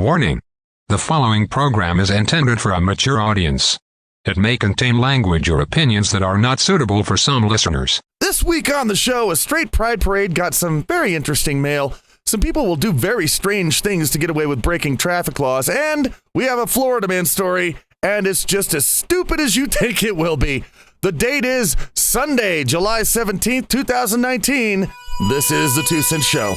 Warning: the following program is intended for a mature audience. It may contain language or opinions that are not suitable for some listeners. This week on the show, a straight pride parade got some very interesting mail. Some people will do very strange things to get away with breaking traffic laws. And we have a Florida man story, and it's just as stupid as you think it will be. The date is Sunday, July 17th, 2019. This is the 2 Cent Show.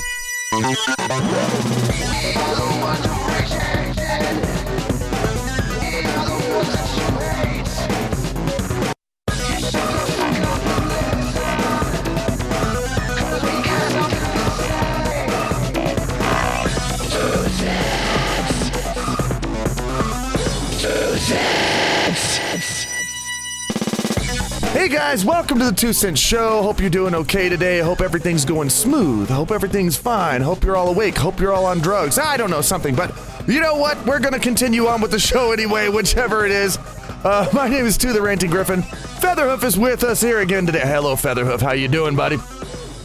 Hey guys, welcome to the 2 Cent Show. Hope you're doing okay today. Hope everything's going smooth. Hope everything's fine. Hope you're all awake. Hope you're all on drugs. I don't know, something, but you know what? We're going to continue on with the show anyway, whichever it is. My name is the Ranting Griffin. Featherhoof is with us here again today. Hello, Featherhoof. How you doing, buddy?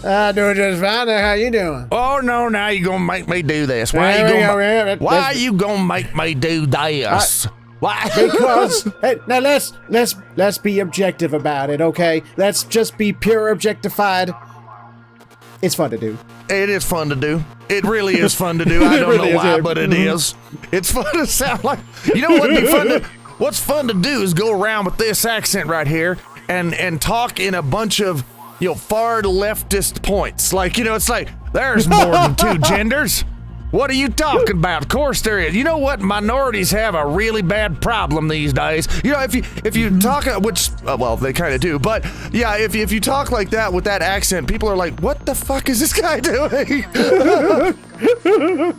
Doing just fine. How you doing? Oh, no, now you're going to make me do this. Why are you going to make me do this? Why? Because hey, now let's be objective about it, okay? Let's just be pure objectified. It's fun to do. It is fun to do. It really is fun to do. I don't know why, but it is. It's fun to sound like. You know what'd be fun to? What's fun to do is go around with this accent right here and talk in a bunch of far leftist points. Like it's like there's more than two genders. What are you talking about? Of course there is. You know what? Minorities have a really bad problem these days. If you talk, which well they kind of do, but yeah, if you talk like that with that accent, people are like, "What the fuck is this guy doing?"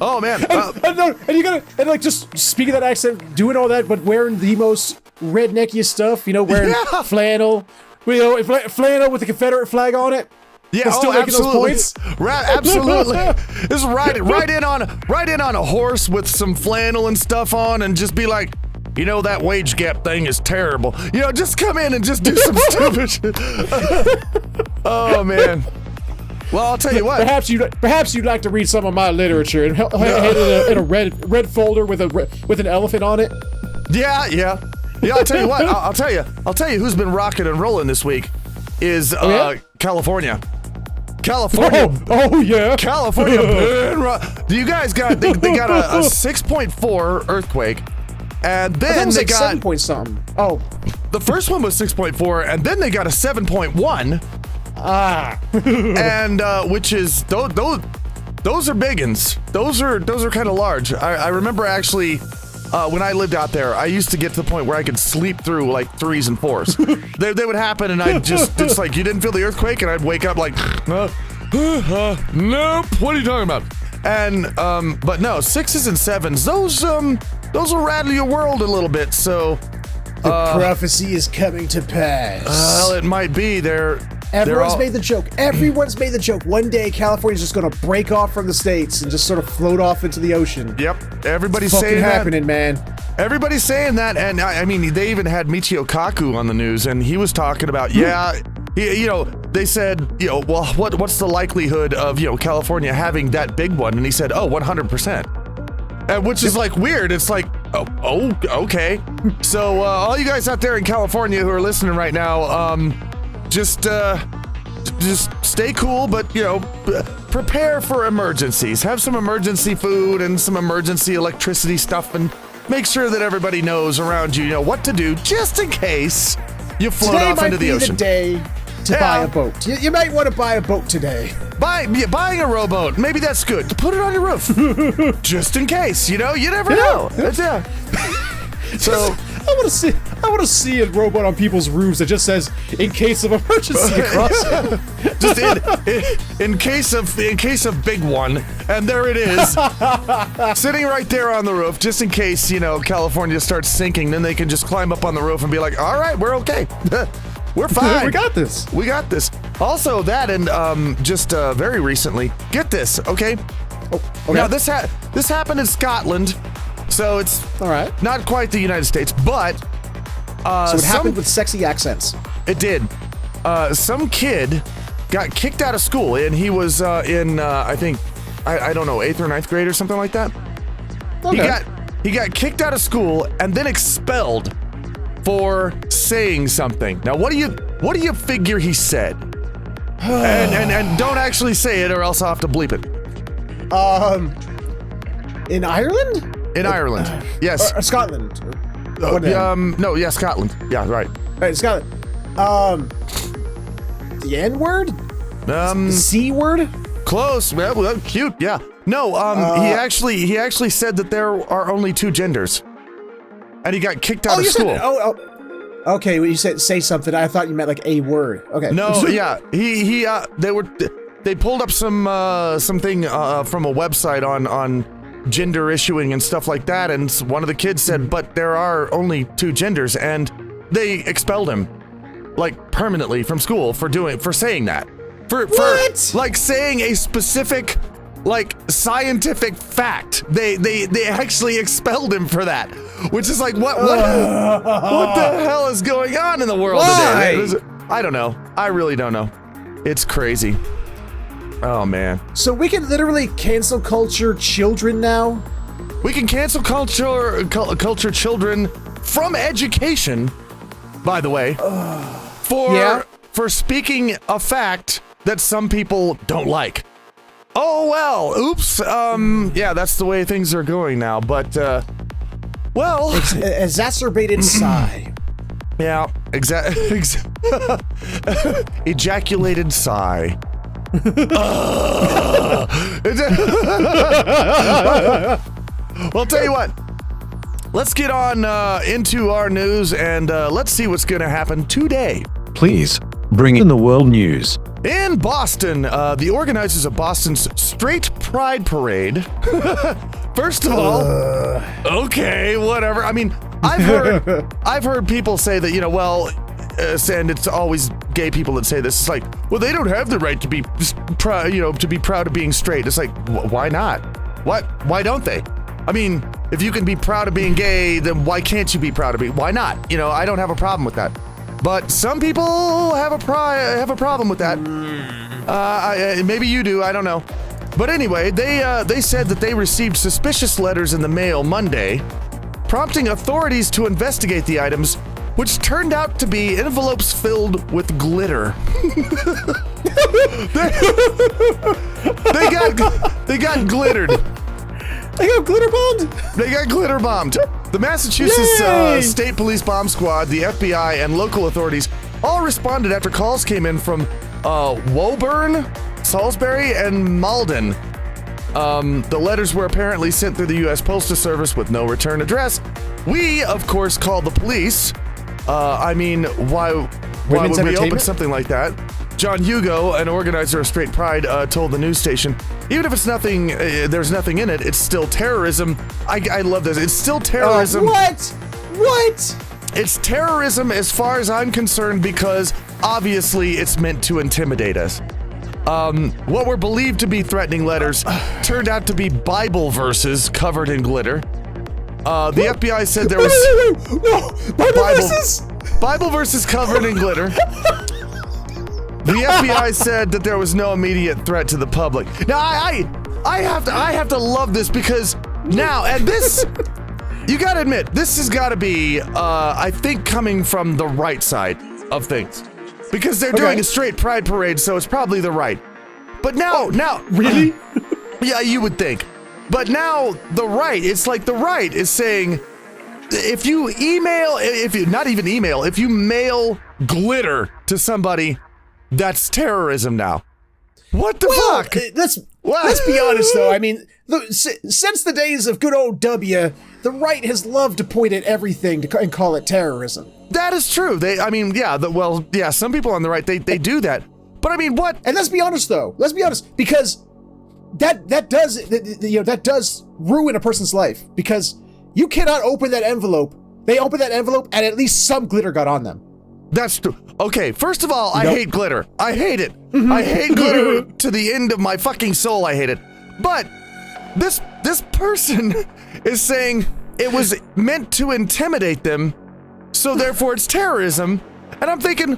Oh man! And you gotta just speaking that accent, doing all that, but wearing the most redneckiest stuff. Wearing flannel, flannel with the Confederate flag on it. Yeah, still making absolutely. Those points? Absolutely. Just ride in on a horse with some flannel and stuff on, and just be like, that wage gap thing is terrible. Just come in and just do some stupid shit. Oh man. Well, I'll tell you what. Perhaps you'd like to read some of my literature and in a red folder with an elephant on it. Yeah. I'll tell you what. I'll tell you who's been rocking and rolling this week is California. California. Oh yeah. California. You guys got they got a 6.4 earthquake, and then they got 7 point something. Oh, the first one was 6.4, and then they got a 7.1. And which is those are biggins. Those are kind of large. I remember actually when I lived out there, I used to get to the point where I could sleep through like 3s and 4s. they would happen, and it's like you didn't feel the earthquake, and I'd wake up like, nope. What are you talking about? And but no, 6s and 7s. Those will rattle your world a little bit. So the prophecy is coming to pass. Well, it might be. Everyone's made the joke. Everyone's made the joke. One day, California's just going to break off from the states and just sort of float off into the ocean. Yep. Everybody's it's saying happening, man. Everybody's saying that, and I mean, they even had Michio Kaku on the news, and he was talking about, they said, well, what's the likelihood of, California having that big one? And he said, 100%. Which is like weird. It's like, oh, okay. So all you guys out there in California who are listening right now, just stay cool, but prepare for emergencies. Have some emergency food and some emergency electricity stuff, and make sure that everybody knows around you, what to do, just in case you float off into the ocean. Today might be the day to buy a boat. You might want to buy a boat today. Buying a rowboat, maybe that's good. Put it on your roof, just in case. You never know. Yeah. So. I want to see a rowboat on people's roofs that just says "in case of emergency" across it. Just in case of big one, and there it is, sitting right there on the roof, just in case California starts sinking. Then they can just climb up on the roof and be like, "All right, we're okay, we're fine, we got this." Also, that and just very recently, get this, okay? Oh, okay. Now this happened in Scotland. So it's all right. Not quite the United States, but so it happened with sexy accents. It did. Some kid got kicked out of school, and he was in I think I don't know, 8th or 9th grade or something like that. Okay. He got kicked out of school and then expelled for saying something. Now, what do you figure he said? and don't actually say it, or else I'll have to bleep it. In Ireland? In Ireland, yes. Or Scotland. No, yeah, Scotland. Yeah, right. Right, Scotland. The N-word? The C-word? Close. Well, cute. Yeah. No. He actually said that there are only 2 genders, and he got kicked out of school. Okay. When you said say something, I thought you meant like a word. Okay. No. Yeah. They pulled up something from a website on gender issuing and stuff like that, and one of the kids said, "But there are only 2 genders," and they expelled him, like permanently from school for saying that. For like saying a specific, like, scientific fact. They actually expelled him for that, which is like what the hell is going on in the world today? I don't know. I really don't know. It's crazy. Oh man. So we can literally cancel culture children now? We can cancel culture children from education, by the way, for speaking a fact that some people don't like. Oh well, oops. Yeah, that's the way things are going now. But well, exacerbated sigh. Yeah, ejaculated sigh. Well, tell you what. Let's get on into our news, and let's see what's going to happen today. Please, bring in the world news. In Boston, the organizers of Boston's Straight Pride Parade. First of all, okay, whatever. I mean, I've heard people say that, and it's always gay people that say this. It's like, well, they don't have the right to be proud, to be proud of being straight. It's like, why not? Why don't they? I mean, if you can be proud of being gay, then why can't you be proud of being? Why not? I don't have a problem with that. But some people have a problem with that. Maybe you do. I don't know. But anyway, they said that they received suspicious letters in the mail Monday, prompting authorities to investigate the items, which turned out to be envelopes filled with glitter. They got glittered. They got glitter bombed? They got glitter bombed. The Massachusetts State Police Bomb Squad, the FBI, and local authorities all responded after calls came in from Woburn, Salisbury, and Malden. The letters were apparently sent through the U.S. Postal Service with no return address. We, of course, called the police. Why would we open something like that? John Hugo, an organizer of Straight Pride, told the news station, even if it's nothing, there's nothing in it, it's still terrorism. I love this. It's still terrorism. What? It's terrorism as far as I'm concerned, because obviously it's meant to intimidate us. What were believed to be threatening letters turned out to be Bible verses covered in glitter. The FBI said there was Bible verses covered in glitter. The FBI said that there was no immediate threat to the public. Now, I have to love this, because now, and this, you gotta admit, this has gotta be, I think, coming from the right side of things. Because they're doing a straight pride parade, so it's probably the right. But now, really? Yeah, you would think. But now, the right, it's like the right is saying, if you mail glitter to somebody, that's terrorism now. What the fuck? Let's be honest, though. I mean, since the days of good old W, the right has loved to point at everything and call it terrorism. That is true. Some people on the right, they do that. But I mean, what? And let's be honest, though. Let's be honest, because that does ruin a person's life, because you cannot open that envelope. They open that envelope and at least some glitter got on them. That's true. Okay, first of all, I hate glitter. I hate it. I hate glitter to the end of my fucking soul. I hate it. But this person is saying it was meant to intimidate them, so therefore it's terrorism. And I'm thinking,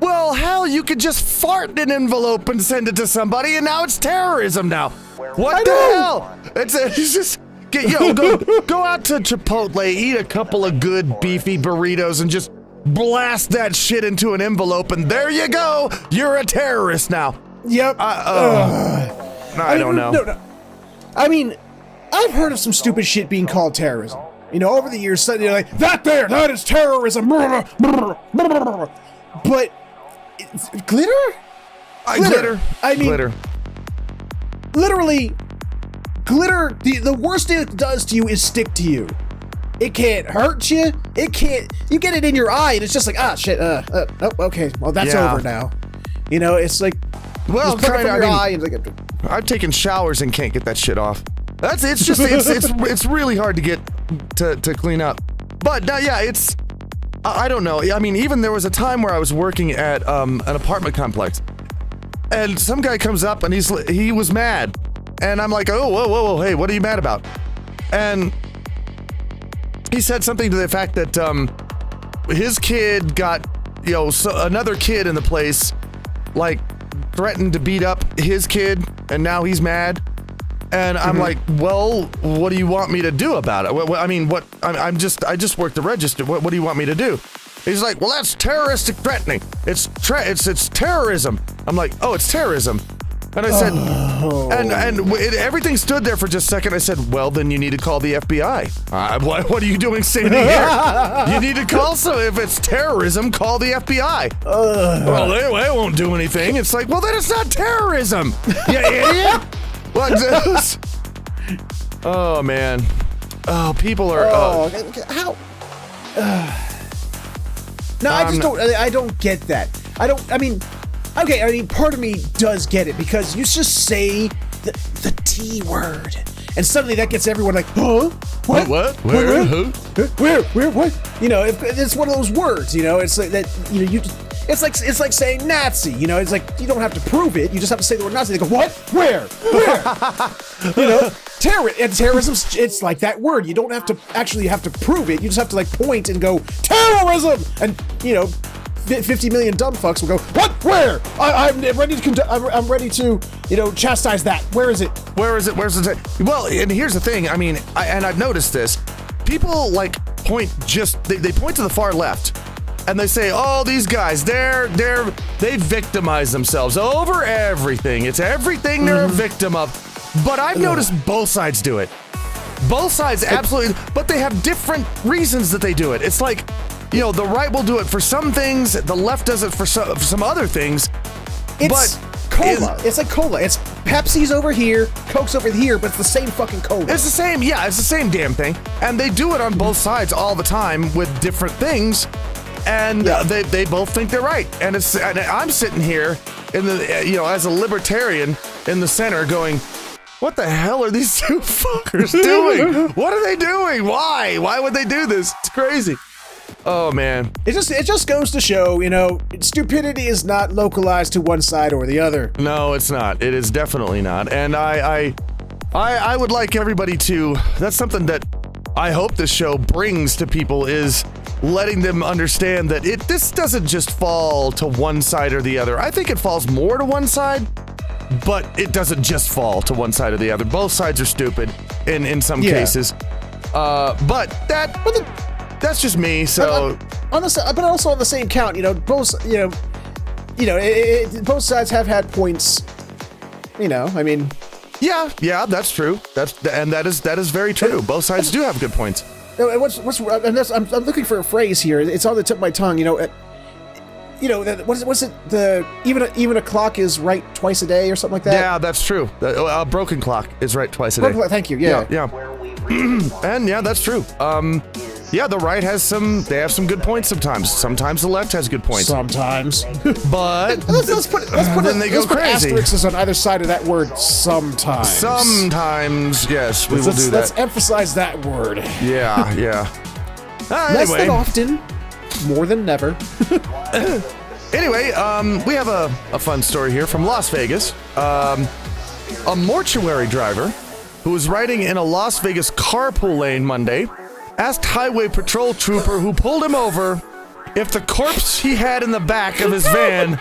well, hell, you could just fart in an envelope and send it to somebody, and now it's terrorism now. What the hell? It's just, Go out to Chipotle, eat a couple of good beefy burritos, and just blast that shit into an envelope, and there you go. You're a terrorist now. Yep. I don't know. No. I mean, I've heard of some stupid shit being called terrorism. You know, over the years, suddenly you're like, that is terrorism. But glitter? Glitter. I mean, glitter. Literally, glitter, the worst thing it does to you is stick to you. It can't hurt you. You get it in your eye, and it's just like, shit, okay, well, that's over now. You know, it's like, well, kind of your eye, and like, I've taken showers and can't get that shit off. It's really hard to get to clean up. But yeah, I don't know. I mean, even there was a time where I was working at an apartment complex, and some guy comes up and he was mad, and I'm like, oh, whoa, hey, what are you mad about? And he said something to the fact that his kid got, another kid in the place, like, threatened to beat up his kid, and now he's mad. And I'm like, well, what do you want me to do about it? I mean, I just worked the register. What do you want me to do? He's like, well, that's terroristic threatening. It's terrorism. I'm like, oh, it's terrorism. And I said, everything stood there for just a second. I said, well, then you need to call the FBI. What are you doing sitting here? You need to call if it's terrorism, call the FBI. Well, they won't do anything. It's like, well, then it's not terrorism. You idiot. What? Oh, man. Oh, people are. How? No, I just don't. I don't get that. Okay, I mean, part of me does get it, because you just say the T word, and suddenly that gets everyone like, huh? What? Where? Who? Where? What? You know, it's one of those words. You know, it's like that. You know, it's like saying Nazi. You know, it's like you don't have to prove it. You just have to say the word Nazi. They go, what? Where? You know, terrorism. It's like that word. You don't have to actually prove it. You just have to like point and go terrorism, and 50 million dumb fucks will go, what? Where? I'm ready to I'm ready to, chastise that. Where is it? Where's it? Well, and here's the thing. I mean, I've noticed this. People like point they point to the far left, and they say, oh, these guys, they victimize themselves over everything. It's everything they're a victim of. But I've noticed both sides do it. Both sides absolutely, but they have different reasons that they do it. It's like, the right will do it for some things, the left does it for some other things. It's cola. It's like cola. It's Pepsi's over here, Coke's over here, but it's the same fucking cola. It's the same, yeah, it's the same damn thing. And they do it on both sides all the time with different things. And they both think they're right. And I'm sitting here in the, as a libertarian in the center going, what the hell are these two fuckers doing? What are they doing? Why? Why would they do this? It's crazy. Oh man. It just goes to show, stupidity is not localized to one side or the other. No, it's not. It is definitely not. And I would like everybody to, that's something that I hope this show brings to people, is letting them understand that this doesn't just fall to one side or the other. I think it falls more to one side, but it doesn't just fall to one side or the other. Both sides are stupid in some cases. But that's just me. So but also on the same count, both both sides have had points. I mean, yeah, that's true. That is very true. Both sides do have good points. I'm looking for a phrase here. It's on the tip of my tongue. What's it? Even a clock is right twice a day or something like that. Yeah, that's true. A broken clock is right twice a day. Thank you. Yeah. And yeah, that's true. Yeah, the right has some good points sometimes. Sometimes the left has good points. Sometimes. But let's put crazy. asterisks on either side of that word. Sometimes. Sometimes, yes, we will do that. Let's emphasize that word. Yeah. Less than often, more than never. Anyway, we have a fun story here from Las Vegas. A mortuary driver who was riding in a Las Vegas carpool lane Monday asked highway patrol trooper who pulled him over if the corpse he had in the back of his van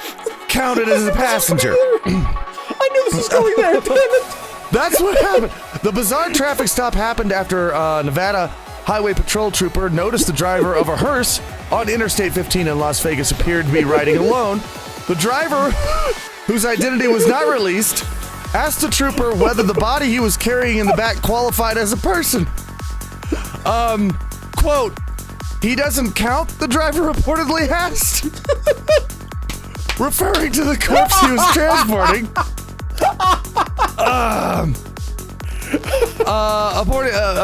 counted as a passenger. I knew this was going there, damn it! That's what happened. The bizarre traffic stop happened after Nevada Highway Patrol trooper noticed the driver of a hearse on Interstate 15 in Las Vegas appeared to be riding alone. The driver, whose identity was not released, asked the trooper whether the body he was carrying in the back qualified as a person. Quote, he doesn't count, the driver reportedly asked. Referring to the corpse he was transporting.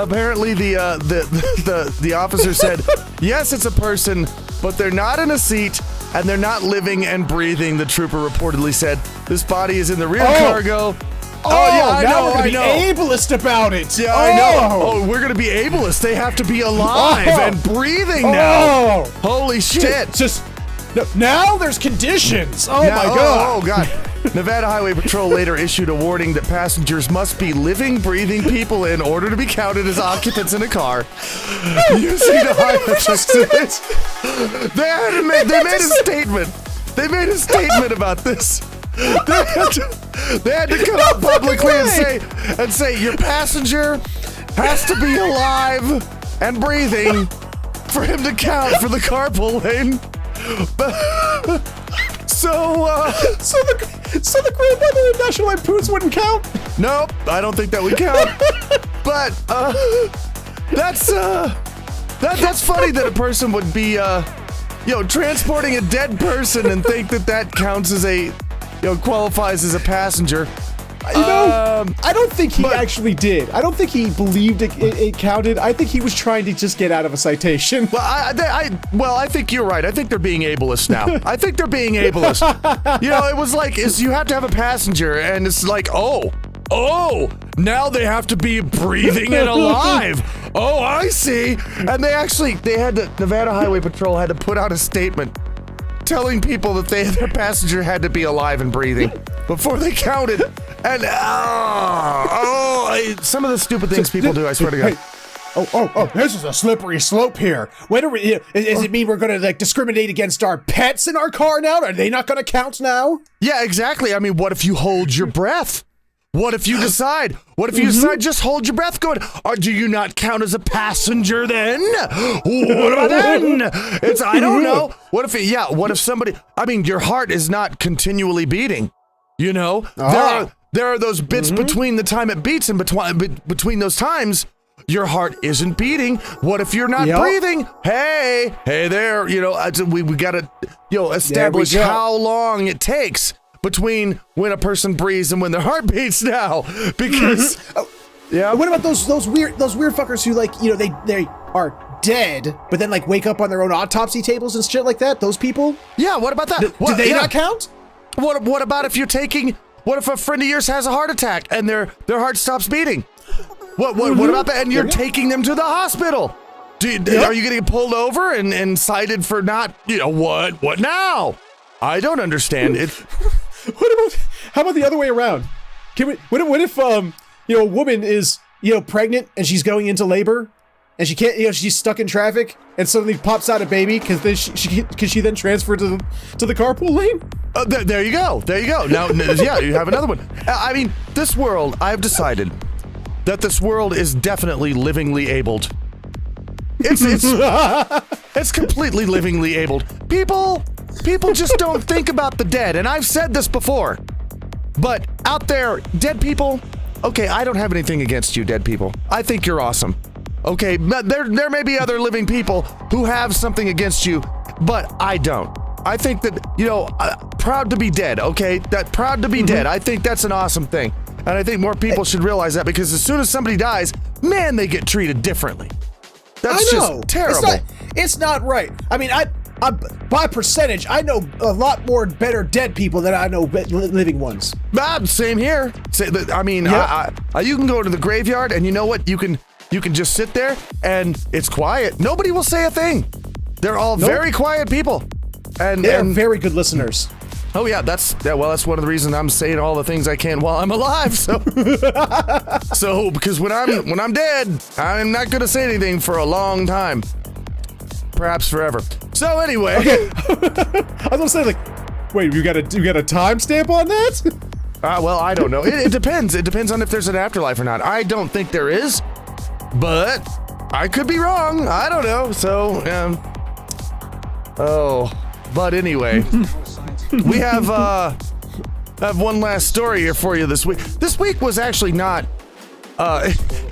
Apparently the officer said, yes, it's a person, but they're not in a seat and they're not living and breathing, the trooper reportedly said. This body is in the rear cargo. Yeah, now we're gonna be ableist about it. Yeah, I know. Oh, we're gonna be ableist. They have to be alive and breathing now. Holy shit. Now there's conditions. My God. Oh, God. Nevada Highway Patrol later issued a warning that passengers must be living, breathing people in order to be counted as occupants in a car. Using the highway exit. They made a statement. They made a statement about this. They had to come out publicly and say your passenger has to be alive and breathing for him to count for the carpool lane. So the grandmother in National Lampoon's wouldn't count? Nope, I don't think that would count. But that's funny that a person would be transporting a dead person and think that counts as qualifies as a passenger. I don't think he actually did. I don't think he believed it counted. I think he was trying to just get out of a citation. Well, I think you're right. I think they're being ableist now. I think they're being ableist. It was like, you have to have a passenger, and it's like, now they have to be breathing and alive. Oh, I see. And Nevada Highway Patrol had to put out a statement telling people that their passenger had to be alive and breathing before they counted. And some of the stupid things people do, I swear to God. This is a slippery slope here. Does it mean we're going to discriminate against our pets in our car now? Are they not going to count now? Yeah, exactly. I mean, what if you hold your breath? What if you decide? What if you decide just hold your breath going, do you not count as a passenger then? What about then? I don't know. What if somebody, your heart is not continually beating, There are those bits between the time it beats and between those times, your heart isn't beating. What if you're not breathing? Hey there, we got to, establish how long it takes between when a person breathes and when their heart beats now, because what about those weird fuckers who they are dead but then wake up on their own autopsy tables and shit like that? Those people? Yeah, what about that? Do they not count? What about if what if a friend of yours has a heart attack and their heart stops beating? What about that? And you're taking them to the hospital. Are you getting pulled over and cited for not, what now? I don't understand it. How about the other way around? What if a woman is pregnant and she's going into labor and she can't, she's stuck in traffic and suddenly pops out a baby because she then transferred to the carpool lane? There you go. Now, you have another one. This world, I've decided that this world is definitely livingly abled. It's completely livingly abled. People just don't think about the dead, and I've said this before. But out there, dead people, okay, I don't have anything against you, dead people. I think you're awesome. Okay, but there may be other living people who have something against you, but I don't. I think that, proud to be dead, okay? That proud to be dead, I think that's an awesome thing. And I think more people should realize that, because as soon as somebody dies, man, they get treated differently. That's just terrible. It's not right. By percentage, I know a lot more better dead people than I know living ones. Same here. You can go to the graveyard, and you know what? You can just sit there, and it's quiet. Nobody will say a thing. They're all very quiet people, and they're very good listeners. Oh yeah, that's one of the reasons I'm saying all the things I can while I'm alive. So, because when I'm dead, I'm not gonna say anything for a long time, perhaps forever. So anyway, I was gonna say, wait, you got a timestamp on that? Well, I don't know. It depends. It depends on if there's an afterlife or not. I don't think there is, but I could be wrong. I don't know. So, but anyway, we have one last story here for you this week. This week was actually not.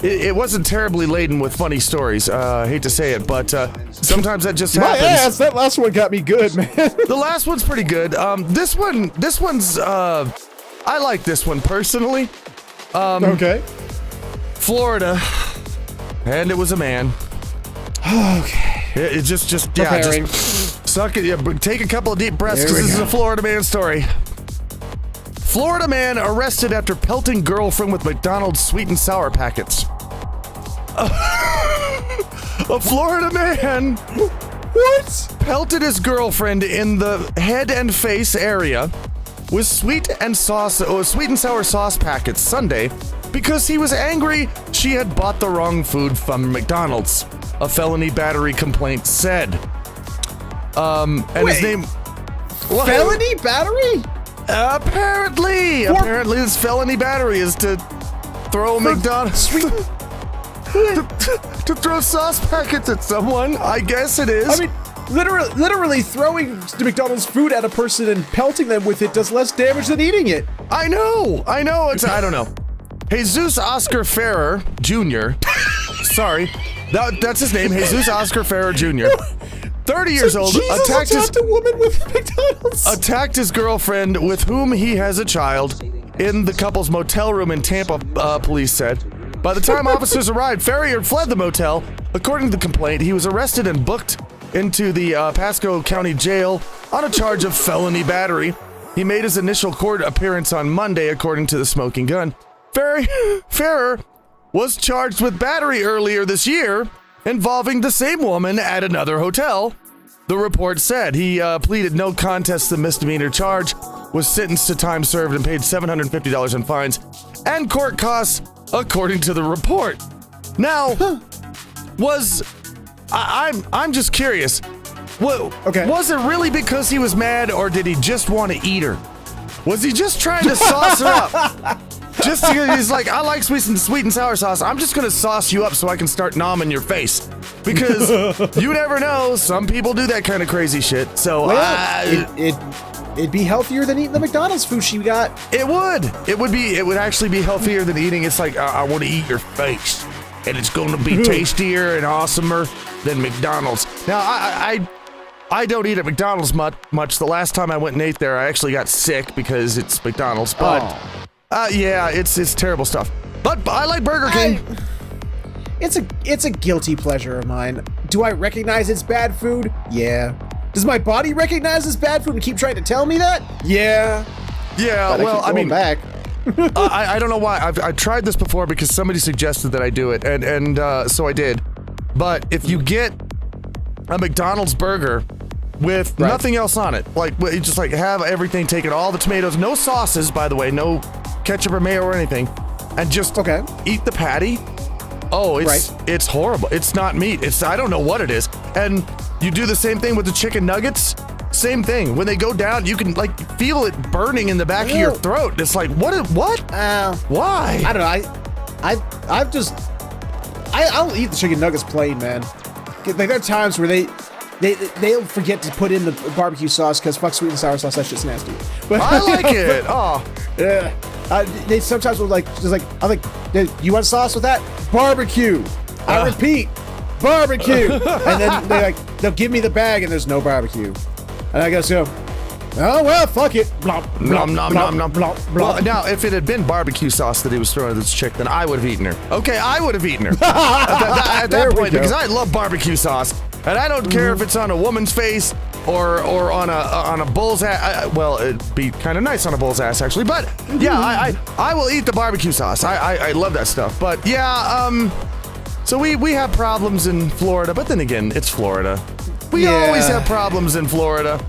It wasn't terribly laden with funny stories. I hate to say it, but sometimes that just happens. My ass, that last one got me good, man. The last one's pretty good. This one's I like this one personally. Okay. Florida, and it was a man. Okay. It just Preparing. suck it. Yeah, but take a couple of deep breaths There because we this is go. a Florida man story. Florida man arrested after pelting girlfriend with McDonald's sweet and sour packets. A Florida man pelted his girlfriend in the head and face area with sweet and sour sauce packets Sunday because he was angry she had bought the wrong food from McDonald's. A felony battery complaint said. And his Wait. name. What? Felony battery? Apparently this felony battery is to throw McDonald's Sweet. to throw sauce packets at someone. I guess it is. I mean, literally throwing the McDonald's food at a person and pelting them with it does less damage than eating it. I know. It's I don't know. Jesus Oscar Ferrer Jr. Sorry, that's his name. Jesus Oscar Ferrer Jr. 30 years old. Jesus attacked a woman with McDonald's. Attacked his girlfriend with whom he has a child in the couple's motel room in Tampa, police said. By the time officers arrived, Ferrier fled the motel. According to the complaint, he was arrested and booked into the Pasco County Jail on a charge of felony battery. He made his initial court appearance on Monday, according to the Smoking Gun. Ferrer was charged with battery earlier this year, involving the same woman at another hotel. The report said he pleaded no contest to the misdemeanor charge, was sentenced to time served, and paid $750 in fines and court costs, according to the report. Now, I'm just curious. Okay. Was it really because he was mad, or did he just want to eat her? Was he just trying to sauce her up? Just because he's like, I like sweet and sour sauce. I'm just gonna sauce you up so I can start nomming your face. Because you never know, some people do that kind of crazy shit. So It'd be healthier than eating the McDonald's food she got. it would actually be healthier than eating. It's like I want to eat your face, and it's gonna be tastier and awesomer than McDonald's. Now I don't eat at McDonald's much. The last time I went and ate there, I actually got sick because it's McDonald's. But yeah, it's terrible stuff. But I like Burger King. It's a guilty pleasure of mine. Do I recognize it's bad food? Yeah. Does my body recognize it's bad food and keep trying to tell me that? Yeah. Yeah, But well, I keep going back. I don't know why. I've tried this before because somebody suggested that I do it, and so I did. But if you get a McDonald's burger with nothing else on it, like you just like have everything taken, all the tomatoes, no sauces, by the way, no ketchup or mayo or anything, and just eat the patty. Oh, it's horrible. It's not meat. I don't know what it is. And you do the same thing with the chicken nuggets. Same thing. When they go down, you can like feel it burning in the back of your throat. It's like, what? Why? I don't know. I'll eat the chicken nuggets plain, man. Like, there are times where they'll forget to put in the barbecue sauce because fuck sweet and sour sauce. That shit's nasty. But I like it. Oh. Yeah. They sometimes will I'm like, you want sauce with that? Barbecue. I repeat, barbecue. And then they'll give me the bag and there's no barbecue. And I gotta go, oh well, fuck it. Blop, blop, Nom, nom, blop, nom, nom. blop, blop. Well, now, if it had been barbecue sauce that he was throwing at this chick, then I would have eaten her. Okay, I would have eaten her at There that we point go. because I love barbecue sauce, and I don't care if it's on a woman's face or on a bull's ass. Well, it'd be kind of nice on a bull's ass actually, but yeah, I will eat the barbecue sauce. I love that stuff. But yeah, so we have problems in Florida, but then again, it's Florida. We always have problems in Florida.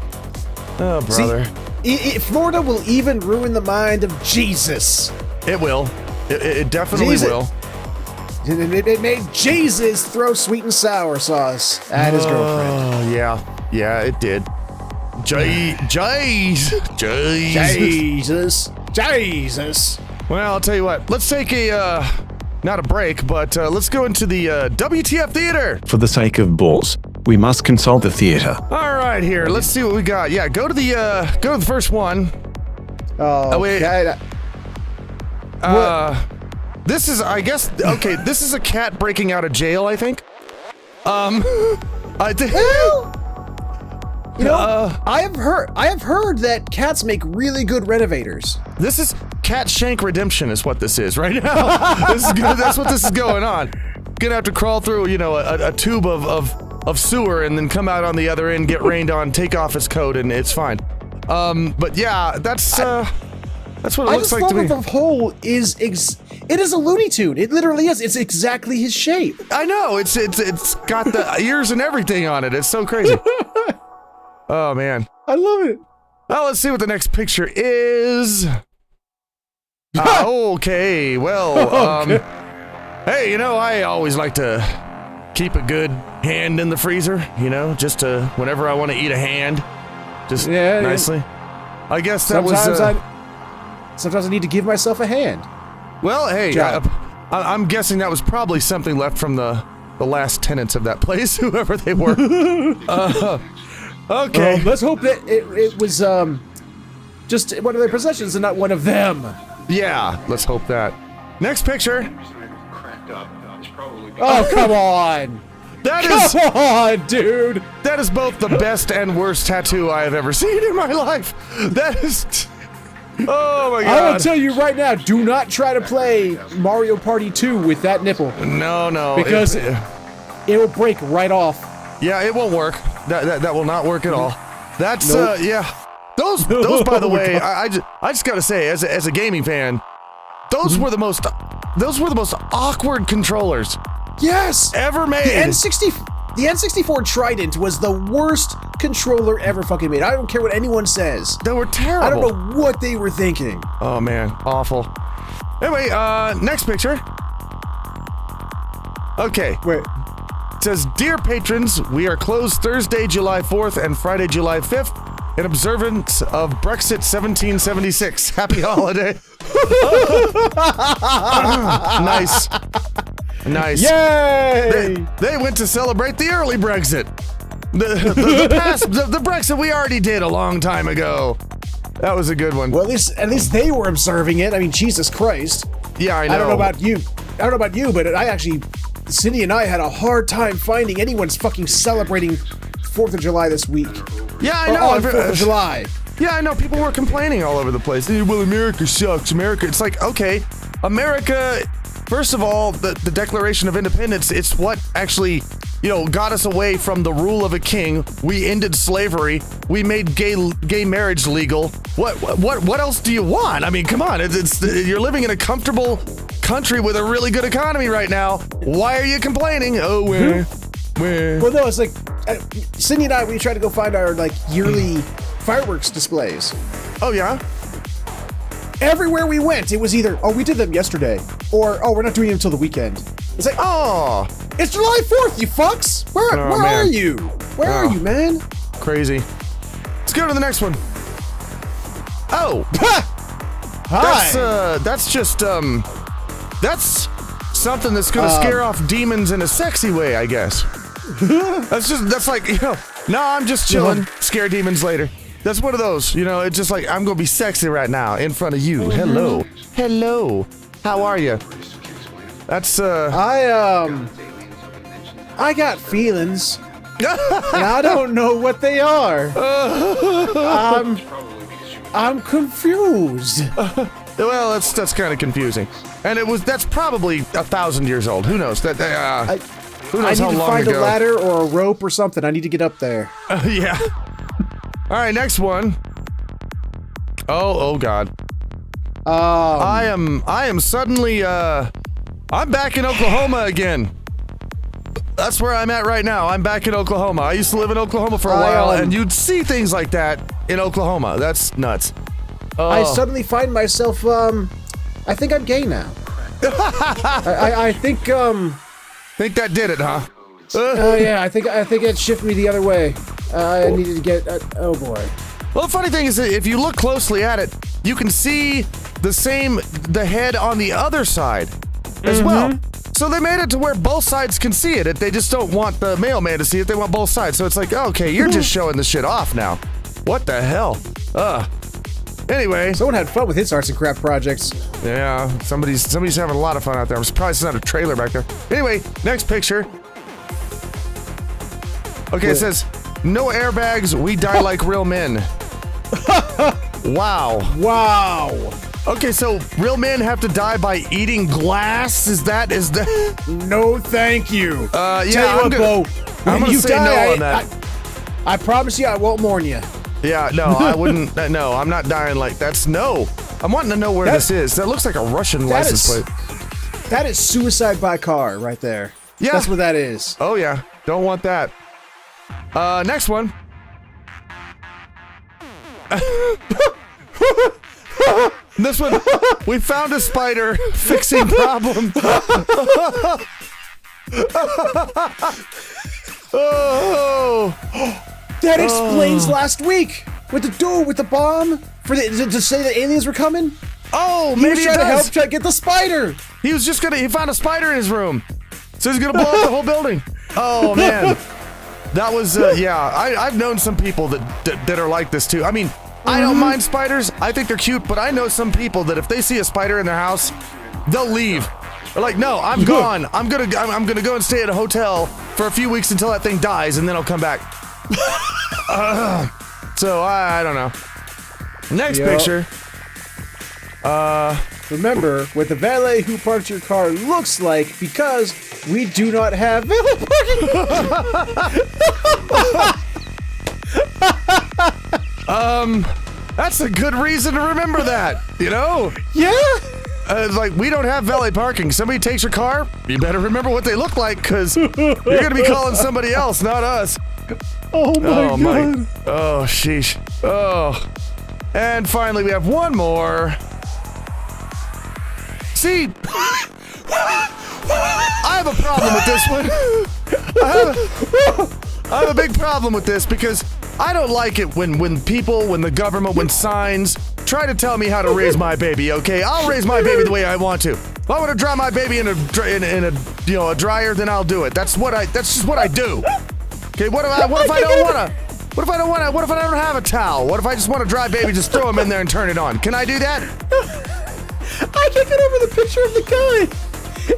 Oh, brother. See, Florida will even ruin the mind of Jesus. It will. It definitely Jesus. will. It made Jesus throw sweet and sour sauce at his girlfriend. Oh, yeah. Yeah, it did. Jesus. Jesus. Jesus. Well, I'll tell you what. Let's take a, not a break, but let's go into the WTF Theater. For the sake of balls, we must consult the theater. All right, here. Let's see what we got. Yeah, go to the first one. Oh, wait. okay. This is, I guess, okay, this is a cat breaking out of jail, I think. I think. You know, I have heard that cats make really good renovators. This is Cat Shank Redemption is what this is right now. This is good. That's what this is going on. Gonna have to crawl through, you know, a tube of sewer and then come out on the other end, get rained on, take off his coat, and it's fine. But yeah, that's what it looks like to me. I just love that the hole is it is a Looney Tune. It literally is. It's exactly his shape. I know. It's got the ears and everything on it. It's so crazy. Oh man, I love it. Well, let's see what the next picture is. Okay, well, hey, you know, I always like to keep a good hand in the freezer, you know, just to, whenever I want to eat a hand, just nicely. I guess that sometimes I need to give myself a hand. Well, hey, I'm guessing that was probably something left from the last tenants of that place, whoever they were. Okay. Well, let's hope that it was just one of their possessions and not one of them. Yeah, let's hope that. Next picture. Oh, come on. Come on, dude. That is both the best and worst tattoo I have ever seen in my life. That is... Oh my god. I will tell you right now, do not try to play Mario Party 2 with that nipple. No. Because it will break right off. Yeah, it won't work. That will not work at all. That's yeah. Those by the way, I just gotta say, as a gaming fan, those were the most awkward controllers. Yes, ever made. The N64 Trident was the worst controller ever fucking made. I don't care what anyone says. They were terrible. I don't know what they were thinking. Oh man, awful. Anyway, next picture. Okay. Wait. It says, "Dear patrons, we are closed Thursday, July 4th and Friday, July 5th in observance of Brexit 1776. Happy holiday." Nice. Yay! They went to celebrate the early Brexit. The Brexit we already did a long time ago. That was a good one. Well, at least they were observing it. I mean, Jesus Christ. Yeah, I know. I don't know about you, but I actually, Cindy and I had a hard time finding anyone's fucking celebrating 4th of July this week. Yeah, I know. On 4th of July. Yeah, I know. People were complaining all over the place. Well, America sucks. America. It's like, okay, America. First of all, the Declaration of Independence, it's what actually, you know, got us away from the rule of a king. We ended slavery. We made gay marriage legal. What else do you want? I mean, come on. You're living in a comfortable country with a really good economy right now. Why are you complaining? Oh, where? Well, no, it's like Cindy and I, we tried to go find our like yearly fireworks displays. Oh yeah. Everywhere we went, it was either, oh, we did them yesterday, or, oh, we're not doing them until the weekend. It's like, oh, it's July 4th, you fucks! Where are you? Where are you, man? Crazy. Let's go to the next one. Oh. Hi. That's just, that's something that's gonna scare off demons in a sexy way, I guess. That's like, you know, no, I'm just chilling, scare demons later. That's one of those, you know, it's just like, I'm gonna be sexy right now in front of you. Hello. How are you? That's, I got feelings. And I don't know what they are. I'm confused. Well, that's kind of confusing. And that's probably 1,000 years old. Who knows? Who knows how long ago? I need to find a ladder or a rope or something. I need to get up there. Yeah. All right, next one. Oh God. I am suddenly I'm back in Oklahoma again. That's where I'm at right now. I'm back in Oklahoma. I used to live in Oklahoma for a while, and you'd see things like that in Oklahoma. That's nuts. I suddenly find myself I think I'm gay now. I think think that did it, huh? yeah, I think it shifted me the other way. I needed to get oh boy. Well, the funny thing is that if you look closely at it, you can see the head on the other side as well. So they made it to where both sides can see it. They just don't want the mailman to see it. They want both sides. So it's like, okay, you're just showing the shit off now. What the hell? Anyway. Someone had fun with his arts and craft projects. Yeah, somebody's having a lot of fun out there. I'm surprised it's not a trailer back there. Anyway, next picture. Okay, it says, no airbags, we die like real men. Wow. Wow. Okay, so real men have to die by eating glass? Is that? No, thank you. Yeah, Tell you what, Bo. I'm gonna say no on that. I promise you I won't mourn you. Yeah, no, I wouldn't. No, I'm not dying like that's no. I'm wanting to know where this is. That looks like a Russian license plate. That is suicide by car right there. Yeah. That's what that is. Oh, yeah. Don't want that. Next one. This one, we found a spider fixing problem. Oh. That explains last week with the dude with the bomb to say that aliens were coming. Oh, He maybe was it trying to help does. try to get the spider. He found a spider in his room. So he's gonna blow up the whole building. Oh, man. That was, yeah, I've known some people that are like this too. I mean, I don't mind spiders. I think they're cute, but I know some people that if they see a spider in their house, they'll leave. They're like, no, I'm gone. I'm gonna go and stay at a hotel for a few weeks until that thing dies, and then I'll come back. So I don't know. Next picture. Remember what the valet who parked your car looks like because we do not have valet parking. That's a good reason to remember that, you know? Yeah. Like, we don't have valet parking. Somebody takes your car, you better remember what they look like, because you're going to be calling somebody else, not us. Oh my god. Oh, sheesh. Oh. And finally, we have one more. See, I have a problem with this one. I have a big problem with this because I don't like it when people, when the government, when signs try to tell me how to raise my baby. Okay, I'll raise my baby the way I want to. If I want to dry my baby in a a dryer, then I'll do it. That's just what I do. Okay, what if I don't wanna? What if I don't wanna? What if I don't have a towel? What if I just want to dry baby? Just throw him in there and turn it on. Can I do that? I can't get over the picture of the guy.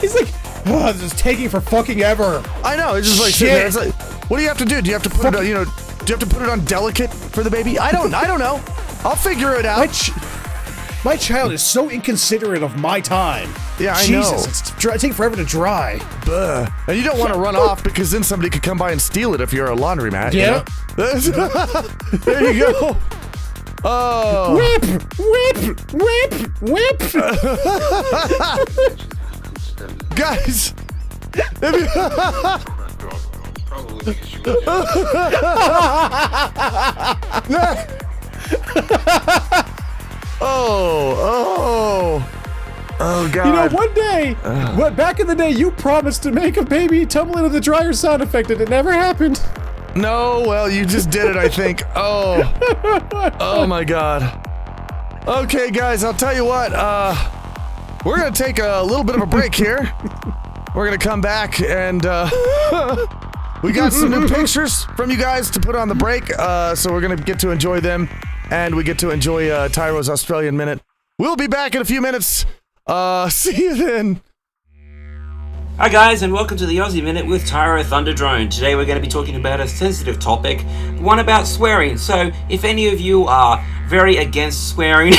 He's like, oh, this is taking for fucking ever. I know. It's just like, sitting there. It's like, what do you have to do? Do you have to put it on, do you have to put it on delicate for the baby? I don't know. I'll figure it out. My child is so inconsiderate of my time. Yeah, I Jesus, know. it's taking forever to dry. And you don't want to run off because then somebody could come by and steal it if you're a laundromat. Yeah. You know? There you go. Oh. Whip. Guys. Oh, God. You know, one day, back in the day, you promised to make a baby tumble into the dryer sound effect, and it never happened. No, well, you just did it, I think. Oh my God. Okay, guys, I'll tell you what. We're gonna take a little bit of a break here. We're gonna come back and we got some new pictures from you guys to put on the break. So we're gonna get to enjoy them, and we get to enjoy Tyro's Australian Minute. We'll be back in a few minutes. See you then. Hi guys, and welcome to the Aussie Minute with Tyro Thunderdrone. Today we're going to be talking about a sensitive topic, one about swearing. So, if any of you are very against swearing,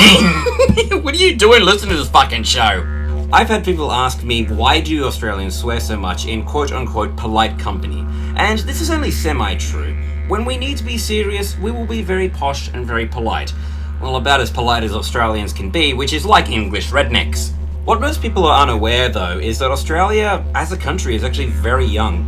what are you doing listening to this fucking show? I've had people ask me, why do Australians swear so much in quote-unquote polite company? And this is only semi-true. When we need to be serious, we will be very posh and very polite. Well, about as polite as Australians can be, which is like English rednecks. What most people are unaware, though, is that Australia, as a country, is actually very young.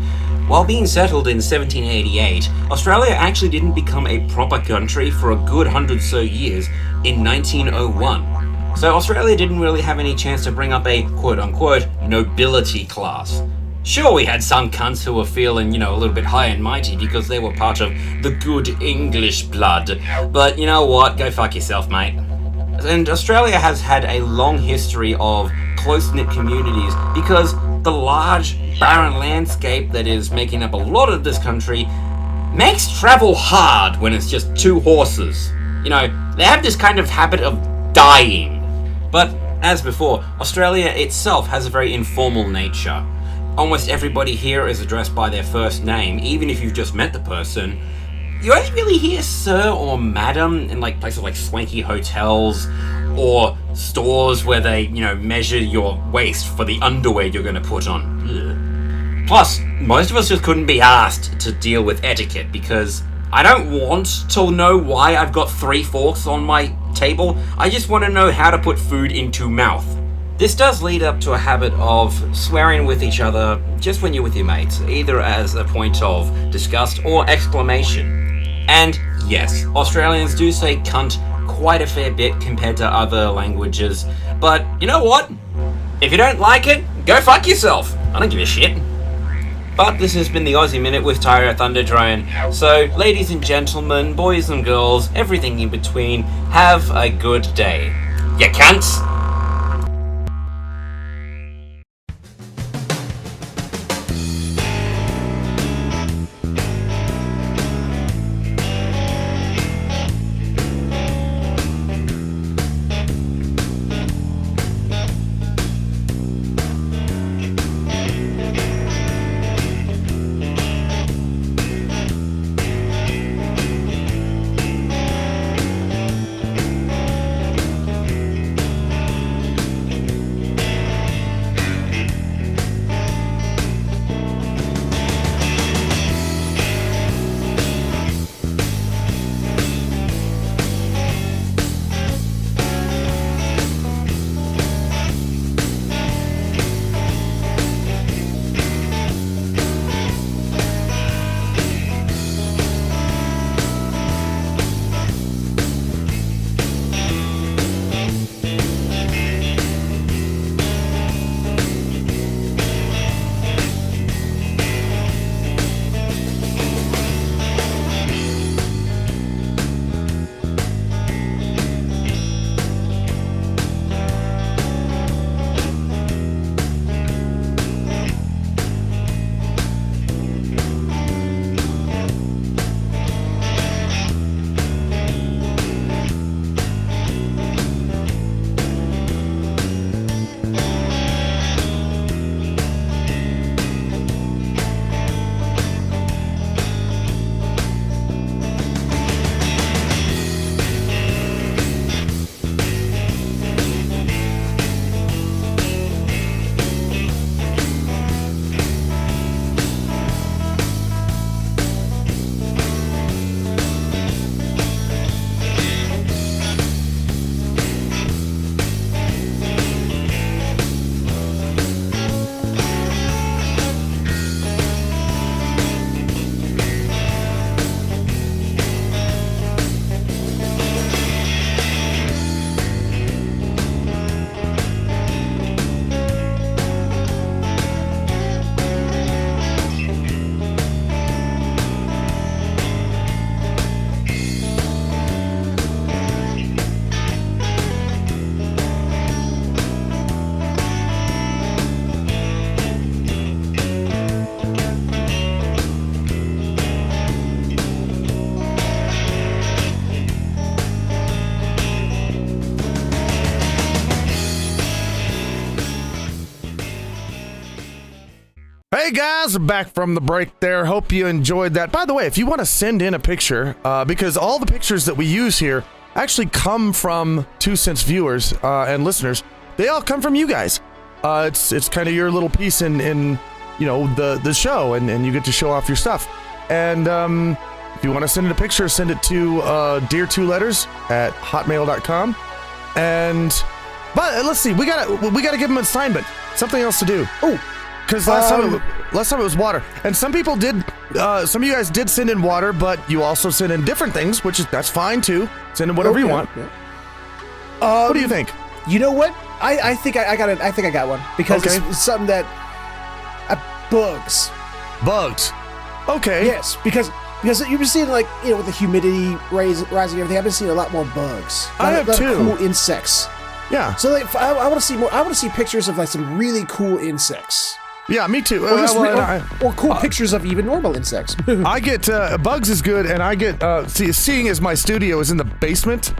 While being settled in 1788, Australia actually didn't become a proper country for a good 100 so years in 1901. So Australia didn't really have any chance to bring up a quote-unquote nobility class. Sure, we had some cunts who were feeling, a little bit high and mighty because they were part of the good English blood. But you know what? Go fuck yourself, mate. And Australia has had a long history of close-knit communities because the large, barren landscape that is making up a lot of this country makes travel hard when it's just two horses. They have this kind of habit of dying. But, as before, Australia itself has a very informal nature. Almost everybody here is addressed by their first name, even if you've just met the person. You only really hear sir or madam in places like swanky hotels or stores where they, measure your waist for the underwear you're going to put on. Ugh. Plus, most of us just couldn't be asked to deal with etiquette because I don't want to know why I've got 3 forks on my table. I just want to know how to put food into mouth. This does lead up to a habit of swearing with each other just when you're with your mates, either as a point of disgust or exclamation. And yes, Australians do say cunt quite a fair bit compared to other languages, but you know what? If you don't like it, go fuck yourself. I don't give a shit. But this has been the Aussie Minute with Tyro Thunderdrone. So, ladies and gentlemen, boys and girls, everything in between, have a good day. You cunts! Hey guys, back from the break there. Hope you enjoyed that. By the way, if you want to send in a picture, because all the pictures that we use here actually come from 2 Cents viewers and listeners. They all come from you guys. It's kind of your little piece in the show, and you get to show off your stuff. And if you want to send in a picture, send it to dear2letters@hotmail.com. But let's see, we gotta give them an assignment, something else to do. Oh. Because last time it was water, and some people did. Some of you guys did send in water, but you also sent in different things, that's fine too. Send in whatever you want. Yeah. What do you think? You know what? I think I got one because it's something that bugs. Bugs. Okay. Yes, because you've been seeing, like, you know, with the humidity rising and everything, I've been seeing a lot more bugs. I have too. Cool insects. Yeah. So like, I want to see more. I want to see pictures of like some really cool insects. Yeah, me too. Or, or cool pictures of even normal insects. I get bugs is good, and I get seeing as my studio is in the basement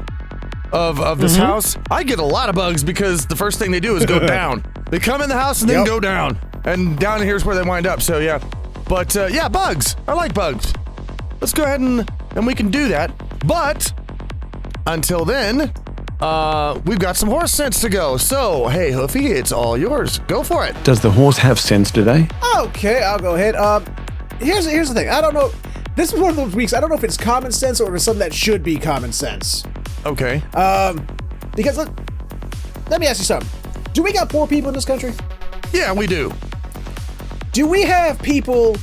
of this house, I get a lot of bugs because the first thing they do is go down. They come in the house and then go down, and down here's where they wind up. So yeah, but yeah, bugs. I like bugs. Let's go ahead and we can do that. But until then, we've got some horse sense to go. So hey, Hoofy, it's all yours. Go for it. Does the horse have sense today? Okay, I'll go ahead. Here's the thing. I don't know. This is one of those weeks. I don't know if it's common sense or if it's something that should be common sense. Okay. Because let me ask you something. Do we got poor people in this country? Yeah, we do. Do we have people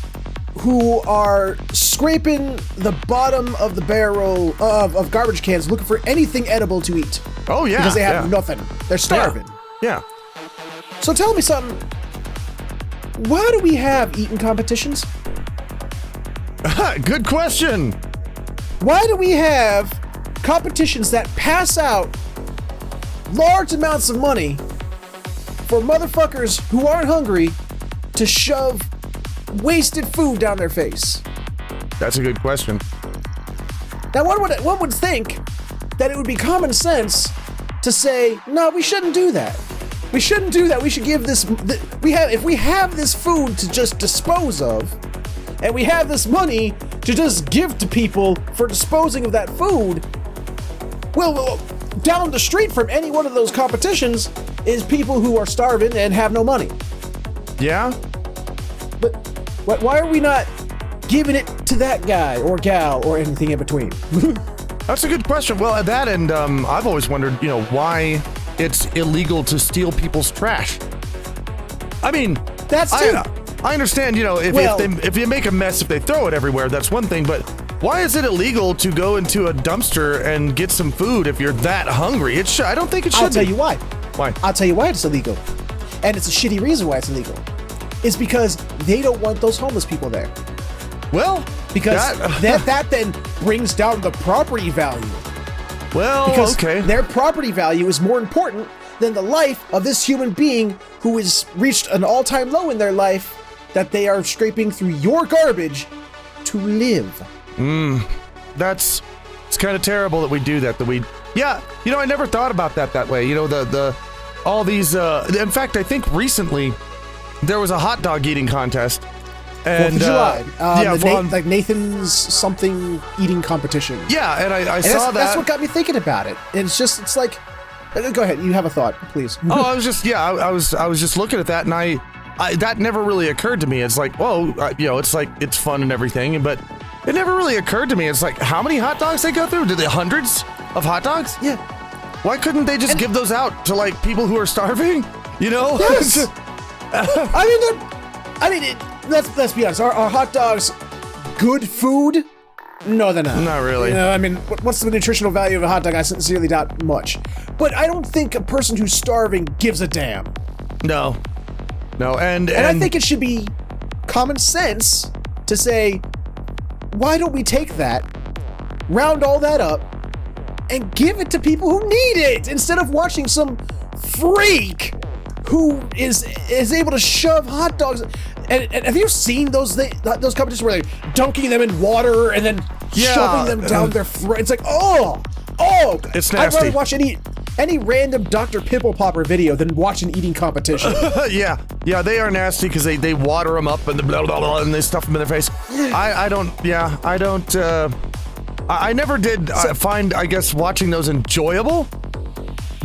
who are scraping the bottom of the barrel of garbage cans looking for anything edible to eat? Oh yeah. Because they have nothing. They're starving. Yeah. So tell me something. Why do we have eating competitions? Good question. Why do we have competitions that pass out large amounts of money for motherfuckers who aren't hungry to shove wasted food down their face? That's a good question. Now, one would think that it would be common sense to say, no, we shouldn't do that. We shouldn't do that. We should give this. If we have this food to just dispose of, and we have this money to just give to people for disposing of that food, well, down the street from any one of those competitions is people who are starving and have no money. Yeah? But why are we not giving it to that guy or gal or anything in between? That's a good question. Well, at that end, I've always wondered, why it's illegal to steal people's trash. I mean, That's too. I understand, if you make a mess, if they throw it everywhere, that's one thing, but why is it illegal to go into a dumpster and get some food if you're that hungry? I don't think it should I'll tell you why. Why? I'll tell you why it's illegal. And it's a shitty reason why it's illegal. It's because they don't want those homeless people there. Well, Because that then brings down the property value. Well, Because okay. their property value is more important than the life of this human being who has reached an all-time low in their life that they are scraping through your garbage to live. It's kind of terrible that we do that. I never thought about that way. All these. In fact, I think recently there was a hot dog eating contest. And 4th of July. like Nathan's something eating competition. Yeah, and I And saw that. That's what got me thinking about it. It's like, go ahead. You have a thought, please. Oh, I was just looking at that, and I that never really occurred to me. It's like, whoa, it's like it's fun and everything, but it never really occurred to me. It's like, how many hot dogs they go through? Did they hundreds of hot dogs? Yeah. Why couldn't they just give those out to like people who are starving? Yes. Let's be honest. Are hot dogs good food? No, they're not. Not really. What's the nutritional value of a hot dog? I sincerely doubt much. But I don't think a person who's starving gives a damn. No, and I think it should be common sense to say, why don't we take that, round all that up, and give it to people who need it instead of watching some freak who is able to shove hot dogs. And have you seen those competitions where they're dunking them in water and then shoving them down their throat? It's like, oh, it's I'd nasty. rather watch any random Dr. Pimple Popper video than watch an eating competition. yeah, they are nasty because they water them up and blah, blah, blah, and they stuff them in their face. I never did find, I guess, watching those enjoyable.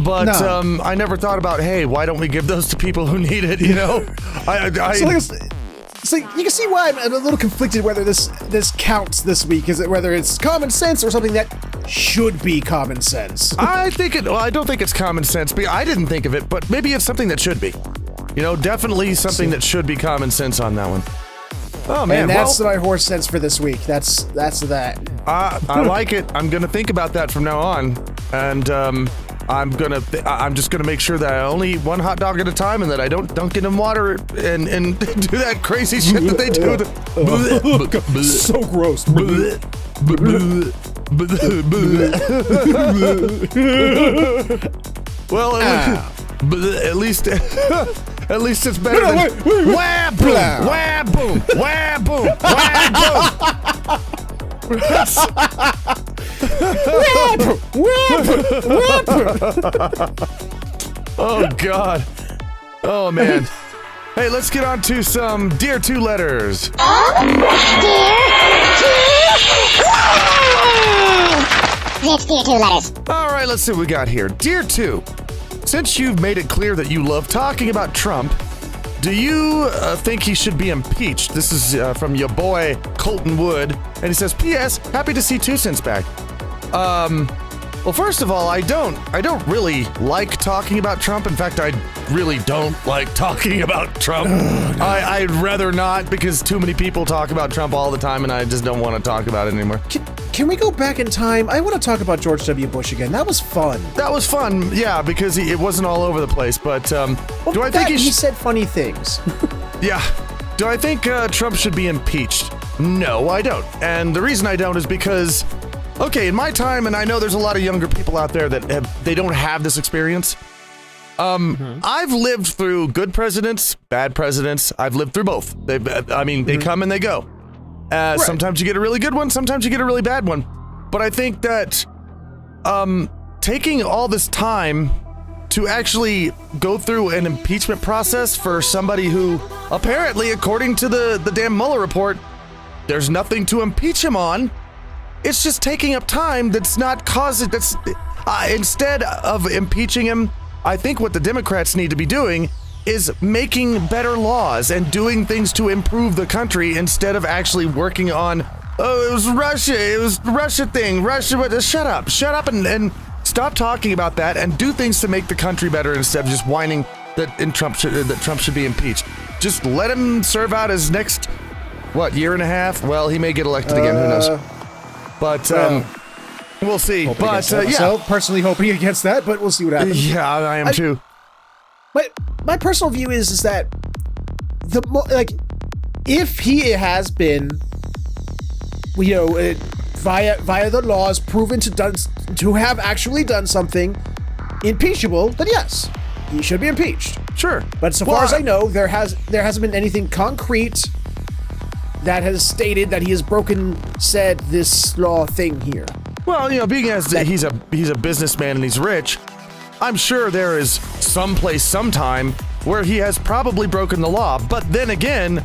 But No. I never thought about, hey, why don't we give those to people who need it? So you can see why I'm a little conflicted whether this counts this week. Is it whether it's common sense or something that should be common sense? I don't think it's common sense. I didn't think of it, but maybe it's something that should be. Definitely something that should be common sense on that one. Oh man, And that's my horse sense for this week. That's that. I like it. I'm gonna think about that from now on, and I'm just gonna make sure that I only eat one hot dog at a time, and that I don't dunk it in water and do that crazy shit that they do. So gross. Well, at least it's better than wait. wah boom, wah boom, wah boom, wah boom. Oh God. Oh man. Hey, let's get on to some Dear 2 letters. It's Dear 2 letters. All right, let's see what we got here. Dear 2, since you've made it clear that you love talking about Trump, do you think he should be impeached? This is from your boy Colton Wood, and he says, P.S. Happy to see 2 cents back. Well, first of all, I don't really like talking about Trump. In fact, I really don't like talking about Trump. I'd rather not, because too many people talk about Trump all the time, and I just don't want to talk about it anymore. Can we go back in time? I want to talk about George W. Bush again. That was fun. That was fun, yeah, because it wasn't all over the place. But do I think he said funny things? Yeah. Do I think Trump should be impeached? No, I don't. And the reason I don't is because, okay, in my time, and I know there's a lot of younger people out there that they don't have this experience. I've lived through good presidents, bad presidents. I've lived through both. They come and they go. Right. Sometimes you get a really good one, sometimes you get a really bad one. But I think that taking all this time to actually go through an impeachment process for somebody who apparently, according to the damn Mueller report, there's nothing to impeach him on. It's just taking up time that's not causing, instead of impeaching him, I think what the Democrats need to be doing is making better laws and doing things to improve the country instead of actually working on, oh, it was Russia thing, shut up and stop talking about that and do things to make the country better instead of just whining that Trump should be impeached. Just let him serve out his next, year and a half? Well, he may get elected again, who knows? But, we'll see. But, So, personally hoping against that, but we'll see what happens. Yeah, I am too. My personal view is that if he has been, via the laws proven to have actually done something impeachable, then yes, he should be impeached. Sure. But so far as I know, there hasn't been anything concrete that has stated that he has said this law thing here. Well, being as he's a businessman and he's rich, I'm sure there is someplace, sometime, where he has probably broken the law. But then again,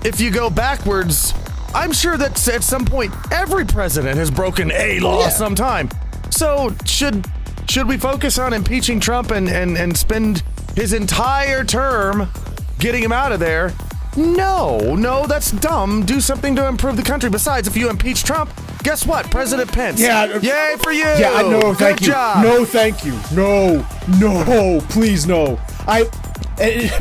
if you go backwards, I'm sure that at some point every president has broken a law sometime. So should we focus on impeaching Trump and spend his entire term getting him out of there? No, that's dumb. Do something to improve the country. Besides, if you impeach Trump, guess what? President Pence. Yeah. Yay for you. Yeah, I know. Thank you. Job. No, thank you. No, please no.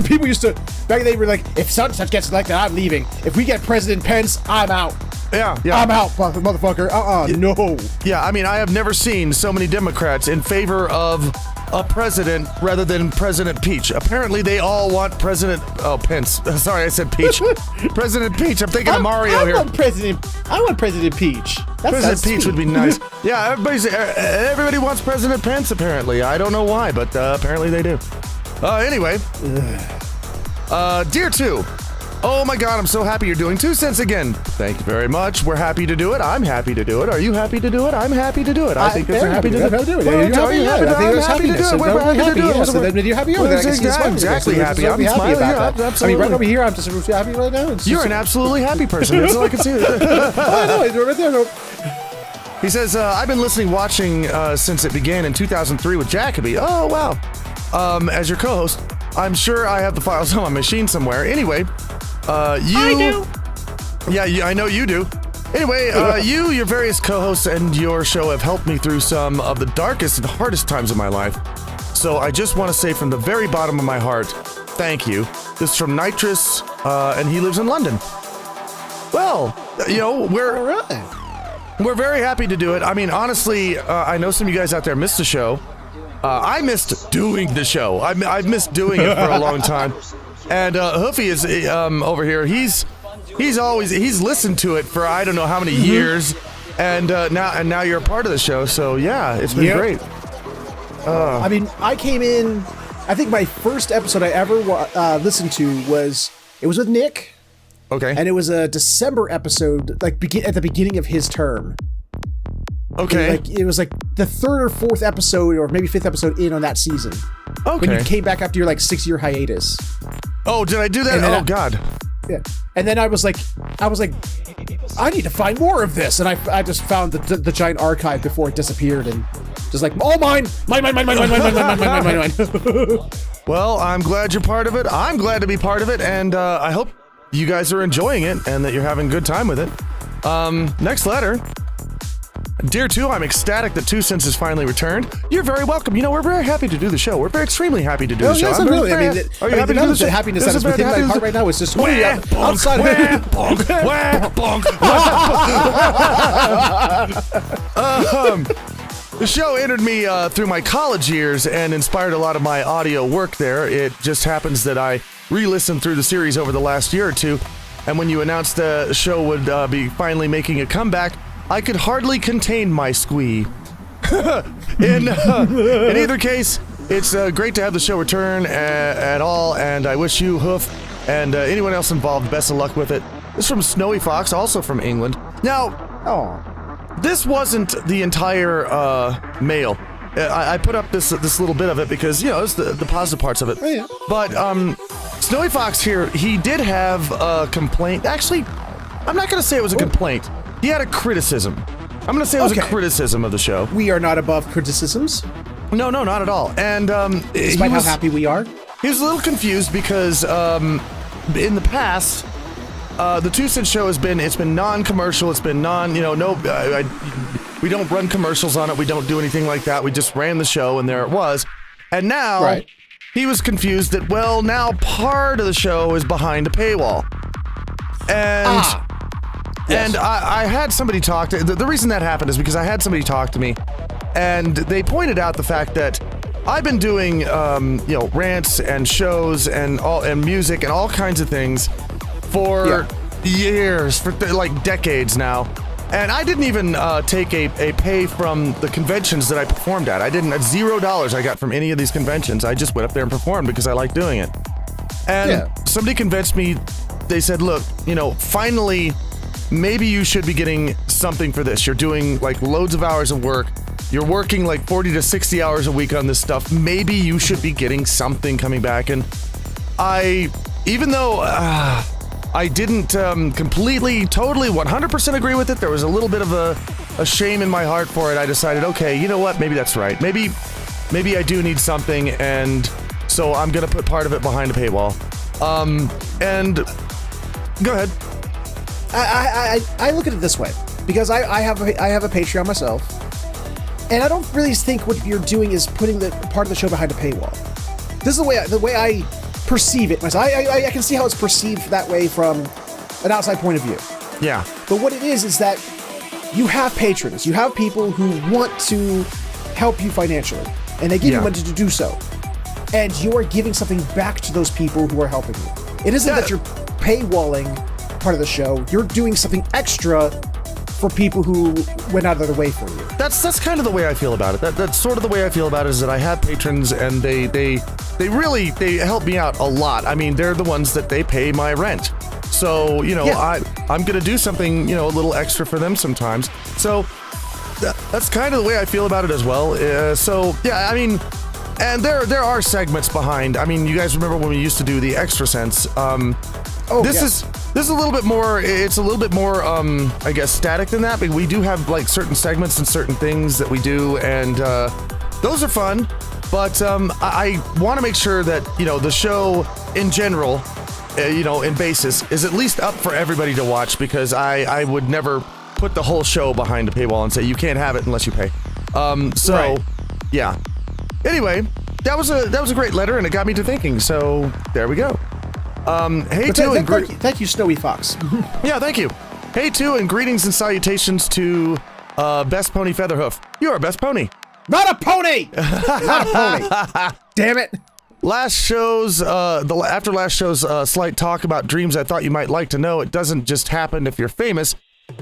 People used to, back then they were like, if such gets elected, I'm leaving. If we get President Pence, I'm out. Yeah. I'm out, motherfucker. No. Yeah, I have never seen so many Democrats in favor of a president rather than President Peach. Apparently, they all want Pence. Sorry, I said Peach. President Peach. I'm thinking of Mario here. I want President Peach. President Peach would be nice. Yeah, everybody wants President Pence, apparently. I don't know why, but apparently they do. Anyway. Dear 2. Oh my God, I'm so happy you're doing 2 cents again. Thank you very much. We're happy to do it. I'm happy to do it. Are you happy to do it? I'm happy to do it. I think we're happy to do it. Are you happy to do it? I'm happy to do it. We're happy to do it. So then you're happy over there. I'm exactly happy. I'm smiling. Absolutely. Right over here, I'm just happy right now. You're an absolutely happy person. That's all I can see. I know. Right there. He says, I've been watching since it began in 2003 with Jacoby. Oh, wow. As your co-host, I'm sure I have the files on my machine somewhere. Anyway, I do. Yeah, I know you do. Anyway, your various co-hosts and your show have helped me through some of the darkest and hardest times of my life. So I just want to say from the very bottom of my heart, thank you. This is from Nitrous, and he lives in London. Well, we're very happy to do it. Honestly, I know some of you guys out there missed the show. I missed doing the show. I've missed doing it for a long time. And Hoofy is over here. He's listened to it for I don't know how many years, and now you're a part of the show. So yeah, it's been great. I mean, I came in. I think my first episode I ever listened to was with Nick. Okay. And it was a December episode, like at the beginning of his term. Okay. It was like the third or fourth episode, or maybe fifth episode in on that season. Okay. When you came back after your 6-year hiatus. Oh, did I do that? Oh, God. Yeah. And then I was like, I need to find more of this, and I just found the giant archive before it disappeared, and just like, oh, mine. Well, I'm glad you're part of it. I'm glad to be part of it, and I hope you guys are enjoying it and that you're having a good time with it. Next letter. Dear 2, I'm ecstatic that 2 Cents has finally returned. You're very welcome. You know, we're very happy to do the show. We're very extremely happy to do the show. Yes, really. Are you happy to do the show? The happiness that is within my heart right now is just outside of it. The show entered me through my college years and inspired a lot of my audio work there. It just happens that I re-listened through the series over the last year or two, and when you announced the show would be finally making a comeback, I could hardly contain my squee. In either case, it's great to have the show return at all, and I wish you, Hoof, and anyone else involved best of luck with it. This is from Snowy Fox, also from England. Now, this wasn't the entire mail. I put up this little bit of it because, you know, it's the positive parts of it. Oh, yeah. But Snowy Fox here, he did have a complaint. Actually, I'm not going to say it was a complaint. He had a criticism. I'm going to say it was a criticism of the show. We are not above criticisms. No, not at all. And despite how happy we are. He was a little confused because in the past, the 2 Cent show it's been non-commercial. It's been we don't run commercials on it. We don't do anything like that. We just ran the show, and there it was. And now he was confused that, well, now part of the show is behind a paywall. And and I had somebody talk to the reason that happened is because I had somebody talk to me, and they pointed out the fact that I've been doing rants and shows and music and all kinds of things for years, for decades now. And I didn't even take a pay from the conventions that I performed at. I didn't, at $0 I got from any of these conventions. I just went up there and performed because I like doing it. And somebody convinced me, they said, look, finally, maybe you should be getting something for this. You're doing loads of hours of work. You're working 40 to 60 hours a week on this stuff. Maybe you should be getting something coming back. And even though I didn't completely, totally, 100% agree with it, there was a little bit of a shame in my heart for it. I decided, okay, you know what? Maybe that's right. Maybe I do need something, and so I'm going to put part of it behind a paywall. And go ahead. I look at it this way, because I have a Patreon myself, and I don't really think what you're doing is putting the part of the show behind a paywall. This is the way I perceive it myself. I can see how it's perceived that way from an outside point of view. Yeah. But what it is that you have patrons, you have people who want to help you financially, and they give you money to do so, and you are giving something back to those people who are helping you. It isn't that you're paywalling part of the show. You're doing something extra for people who went out of their way for you. That's kind of the way I feel about it. That's sort of the way I feel about it, is that I have patrons, and they really help me out a lot. I mean, they're the ones that they pay my rent. So, I'm going to do something, a little extra for them sometimes. So that's kind of the way I feel about it as well. And there are segments behind. I mean, you guys remember when we used to do the Extra Cents? This is a little bit more. It's a little bit more, I guess, static than that. But we do have certain segments and certain things that we do, and those are fun. But I want to make sure that the show in general, in basis, is at least up for everybody to watch, because I would never put the whole show behind a paywall and say you can't have it unless you pay. Yeah. Anyway, that was a great letter, and it got me to thinking. So there we go. Thank you, Snowy Fox. Yeah, thank you. Hey, too, and greetings and salutations to Best Pony Featherhoof. You are Best Pony. Not a pony! Not a pony. Damn it. After last show's slight talk about dreams I thought you might like to know, it doesn't just happen if you're famous.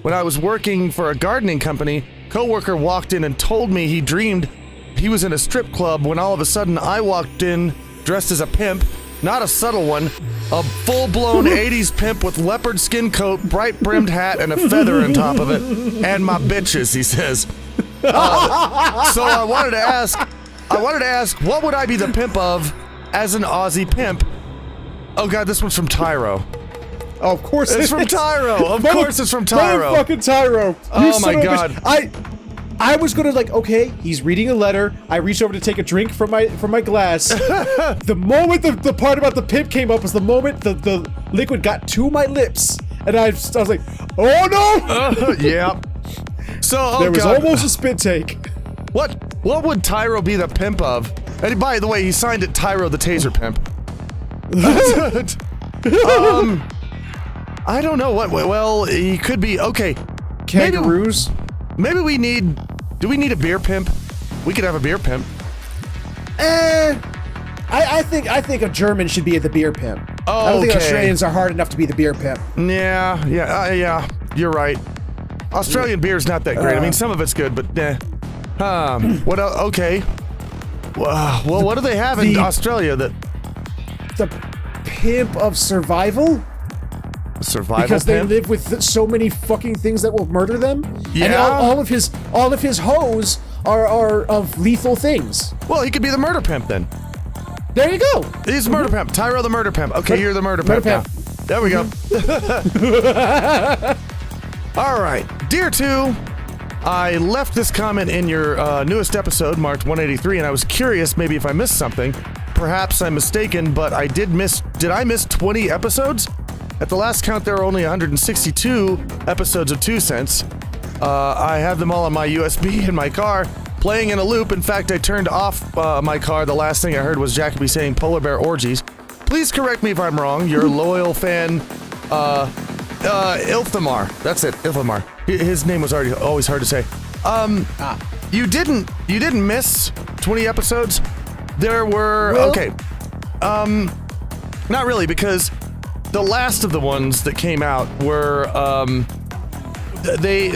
When I was working for a gardening company, coworker walked in and told me he dreamed he was in a strip club when all of a sudden I walked in dressed as a pimp, not a subtle one, a full-blown 80s pimp with leopard skin coat, bright-brimmed hat, and a feather on top of it, and my bitches, he says. So I wanted to ask, what would I be the pimp of as an Aussie pimp? Oh god, this one's from Tyro. Oh, of course It's from Tyro. Of course it's from Tyro. Motherfucking Tyro. Oh my god. I was gonna okay, he's reading a letter. I reached over to take a drink from my glass. The moment the part about the pimp came up was the moment the liquid got to my lips, and I was like, oh no! Yeah. So there was almost a spit take. What would Tyro be the pimp of? And by the way, he signed it Tyro the Taser Pimp. I don't know what. Well, he could be okay. Kangaroos. Maybe we need. Do we need a beer pimp? We could have a beer pimp. I think a German should be the beer pimp. Oh, I don't think okay. Australians are hard enough to be the beer pimp. Yeah. You're right. Australian beer's not that great. I mean, some of it's good, but what else? Okay. Well, what do they have in Australia that? The pimp of survival. Survival because pimp? they live with so many fucking things that will murder them. Yeah. And all of his hoes are of lethal things. Well, he could be the murder pimp then. There you go. He's murder pimp. Tyro the murder pimp. Okay, you're the murder pimp. Now. There we go. All right. Dear 2, I left this comment in your newest episode, marked 183, and I was curious maybe if I missed something. Perhaps I'm mistaken, but did I miss 20 episodes? At the last count, there are only 162 episodes of 2 Cents. I have them all on my USB in my car, playing in a loop. In fact, I turned off my car. The last thing I heard was Jacoby saying polar bear orgies. Please correct me if I'm wrong. Your loyal fan, Ilthamar. That's it, Ilthamar. His name was always hard to say. You didn't miss 20 episodes. There were okay. Not really, because the last of the ones that came out were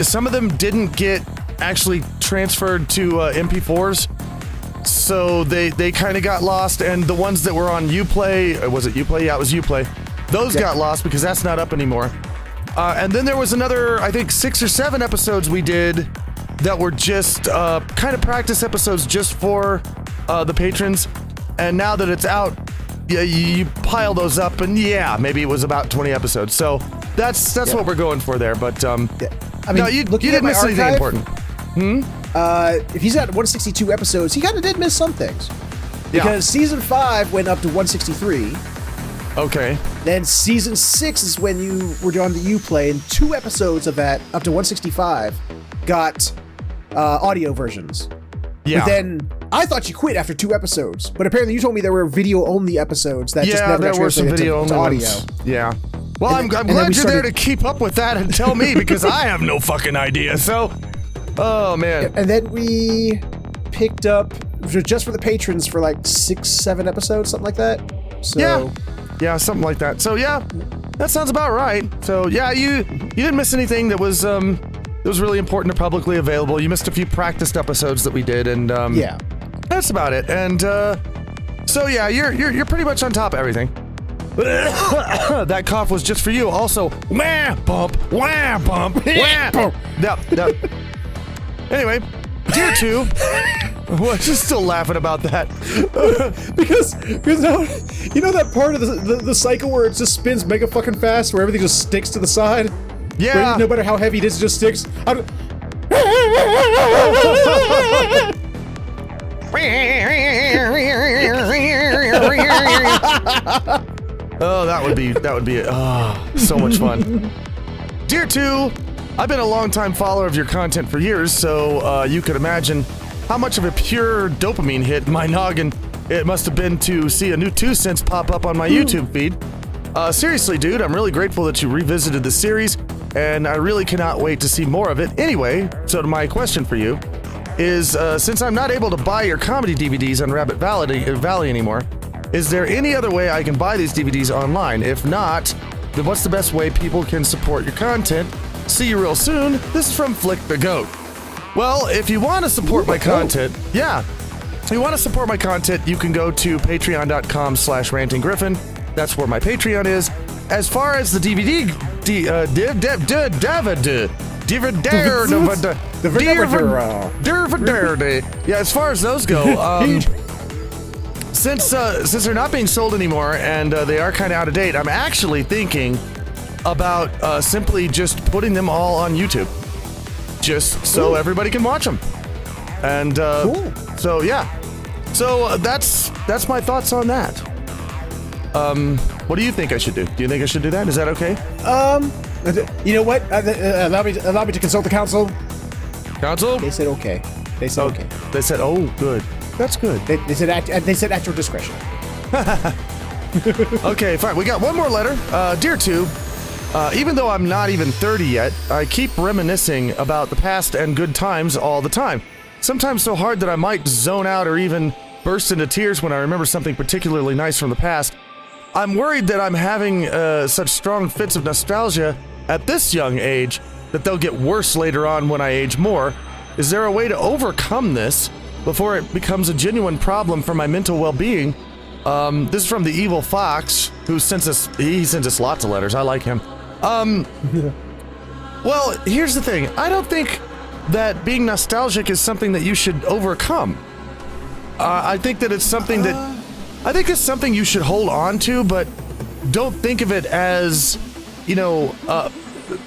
some of them didn't get actually transferred to MP4s, so they kind of got lost, and the ones that were on Uplay, was it Uplay? Yeah, it was Uplay. Those got lost because that's not up anymore. And then there was another, I think, 6 or 7 episodes we did that were just kind of practice episodes just for the patrons, and now that it's out, yeah, you pile those up, and yeah, maybe it was about 20 episodes. So that's what we're going for there. But I mean, no, you didn't miss anything important. If he's at 162 episodes, he kind of did miss some things. Because season 5 went up to 163. Okay. Then season 6 is when you were on the Uplay, and 2 episodes of that, up to 165, got audio versions. Yeah. But then I thought you quit after 2 episodes, but apparently you told me there were video-only episodes that just never got translated to audio. Yeah. Well, I'm glad you're there to keep up with that and tell me, because I have no fucking idea. So, oh man. And then we picked up just for the patrons for like 6-7 episodes, something like that. So yeah, something like that. So yeah, that sounds about right. So yeah, you didn't miss anything that was really important or publicly available. You missed a few practiced episodes that we did, and yeah, that's about it. And so yeah, you're pretty much on top of everything. That cough was just for you. Also, wah bump, wah bump, wah. Yep. Anyway, Dear 2. Well, just still laughing about that. because you know that part of the cycle where it just spins mega fucking fast, where everything just sticks to the side? Yeah. Where no matter how heavy it is, it just sticks. Oh, that would be so much fun. Dear 2, I've been a longtime follower of your content for years, so you could imagine how much of a pure dopamine hit in my noggin it must have been to see a new 2 Cents pop up on my YouTube feed. Seriously, dude, I'm really grateful that you revisited the series, and I really cannot wait to see more of it. Anyway, so to my question for you, is since I'm not able to buy your comedy DVDs on Rabbit Valley anymore, is there any other way I can buy these DVDs online? If not, then what's the best way people can support your content? See you real soon. This is from Flick the Goat. Well, if you want to support my content, if you want to support my content, you can go to patreon.com/rantinggriffin. That's where my Patreon is. As far as the DVD, yeah, as far as those go, since they're not being sold anymore and they are kind of out of date, I'm actually thinking about simply just putting them all on YouTube, just so everybody can watch them. And so yeah, so that's my thoughts on that. What do you think I should do? Do you think I should do that? Is that okay? You know what? Allow me to consult the council. Council? They said okay. They said okay. They said, oh, good. That's good. They said at your discretion. Okay, fine. We got one more letter. Dear Tube, even though I'm not even 30 yet, I keep reminiscing about the past and good times all the time. Sometimes so hard that I might zone out or even burst into tears when I remember something particularly nice from the past. I'm worried that I'm having such strong fits of nostalgia at this young age that they'll get worse later on when I age more. Is there a way to overcome this before it becomes a genuine problem for my mental well-being? This is from the Evil Fox, who sends us lots of letters. I like him. Well, here's the thing. I don't think that being nostalgic is something that you should overcome. I think that it's something I think it's something you should hold on to, but don't think of it as,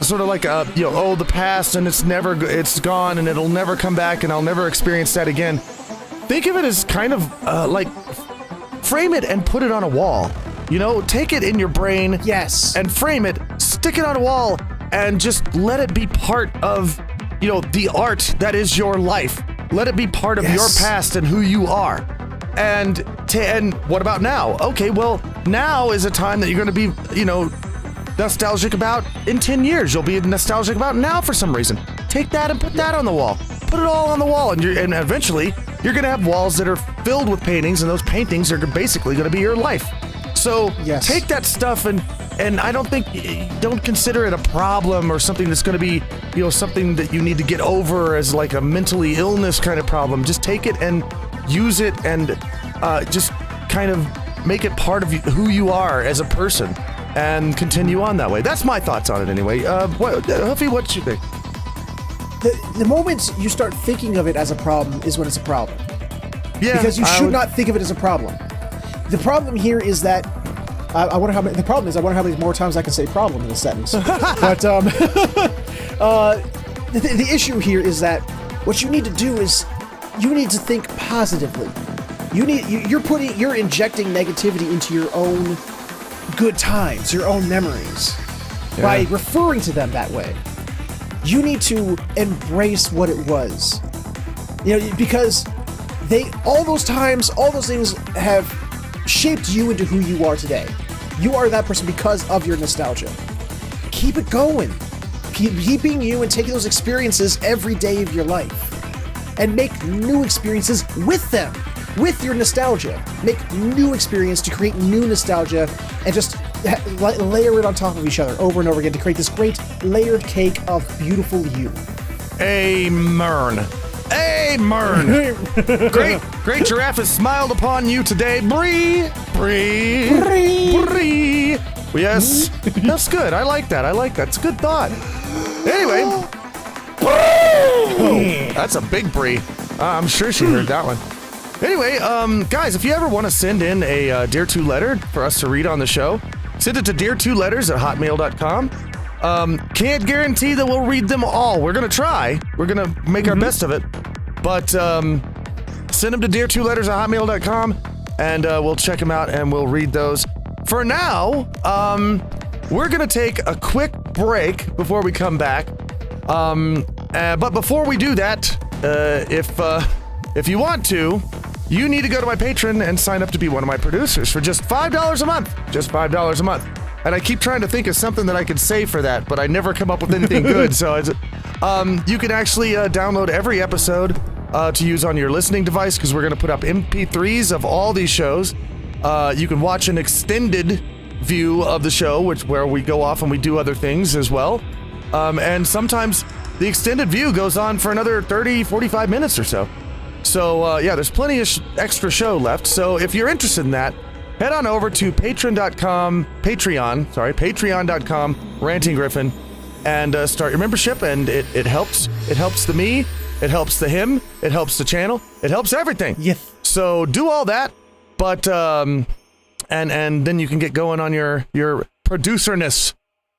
sort of like the past and it's gone and it'll never come back and I'll never experience that again. Think of it as kind of like frame it and put it on a wall. Take it in your brain, yes, and frame it, stick it on a wall, and just let it be part of, the art that is your life. Let it be part of your past and who you are. And what about now? Okay, well, now is a time that you're going to be, nostalgic about in 10 years. You'll be nostalgic about now for some reason. Take that and put that on the wall. Put it all on the wall, and eventually you're going to have walls that are filled with paintings, and those paintings are basically going to be your life. So take that stuff and I don't consider it a problem or something that's going to be, something that you need to get over as like a mentally illness kind of problem. Just take it and use it and just kind of make it part of who you are as a person and continue on that way. That's my thoughts on it anyway. Huffy, what do you think? The moment you start thinking of it as a problem is when it's a problem. Yeah, because you should not think of it as a problem. The problem here is that I wonder how many more times I can say problem in a sentence. But the issue here is that what you need to do is you need to think positively. You're injecting negativity into your own good times, your own memories, by referring to them that way. You need to embrace what it was, because all those times, all those things have shaped you into who you are today. You are that person because of your nostalgia. Keep it going. Keep being you and taking those experiences every day of your life. And make new experiences with them, with your nostalgia. Make new experience to create new nostalgia and just layer it on top of each other over and over again to create this great layered cake of beautiful you. Amen. Amen. Great giraffe has smiled upon you today. Bree. Yes, that's good. I like that. It's a good thought. Anyway. That's a big Bree. I'm sure she heard that one. Anyway, guys, if you ever want to send in a Dear 2 letter for us to read on the show, send it to dear2letters@hotmail.com. Can't guarantee that we'll read them all. We're going to try. We're going to make our best of it. But send them to dear2letters@hotmail.com, and we'll check them out, and we'll read those. For now, we're going to take a quick break before we come back. But before we do that, if you want to, you need to go to my Patreon and sign up to be one of my producers for just $5 a month. Just $5 a month. And I keep trying to think of something that I could say for that, but I never come up with anything good. So you can actually download every episode to use on your listening device because we're going to put up MP3s of all these shows. You can watch an extended view of the show, where we go off and we do other things as well. And sometimes the extended view goes on for another 30, 45 minutes or so. So, yeah, there's plenty of extra show left. So if you're interested in that, head on over to patreon.com, Ranting Griffin, and start your membership. And it helps. It helps the me. It helps the him. It helps the channel. It helps everything. Yes. So do all that. But, and then you can get going on your producerness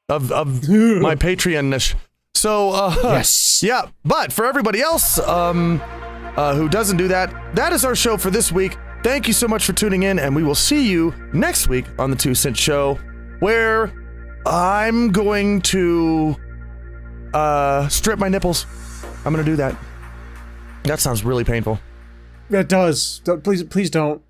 of my Patreon-ness. So, Yes. yeah, but for everybody else who doesn't do that, that is our show for this week. Thank you so much for tuning in, and we will see you next week on the 2 Cent Show, where I'm going to strip my nipples. I'm going to do that. That sounds really painful. It does. Please don't.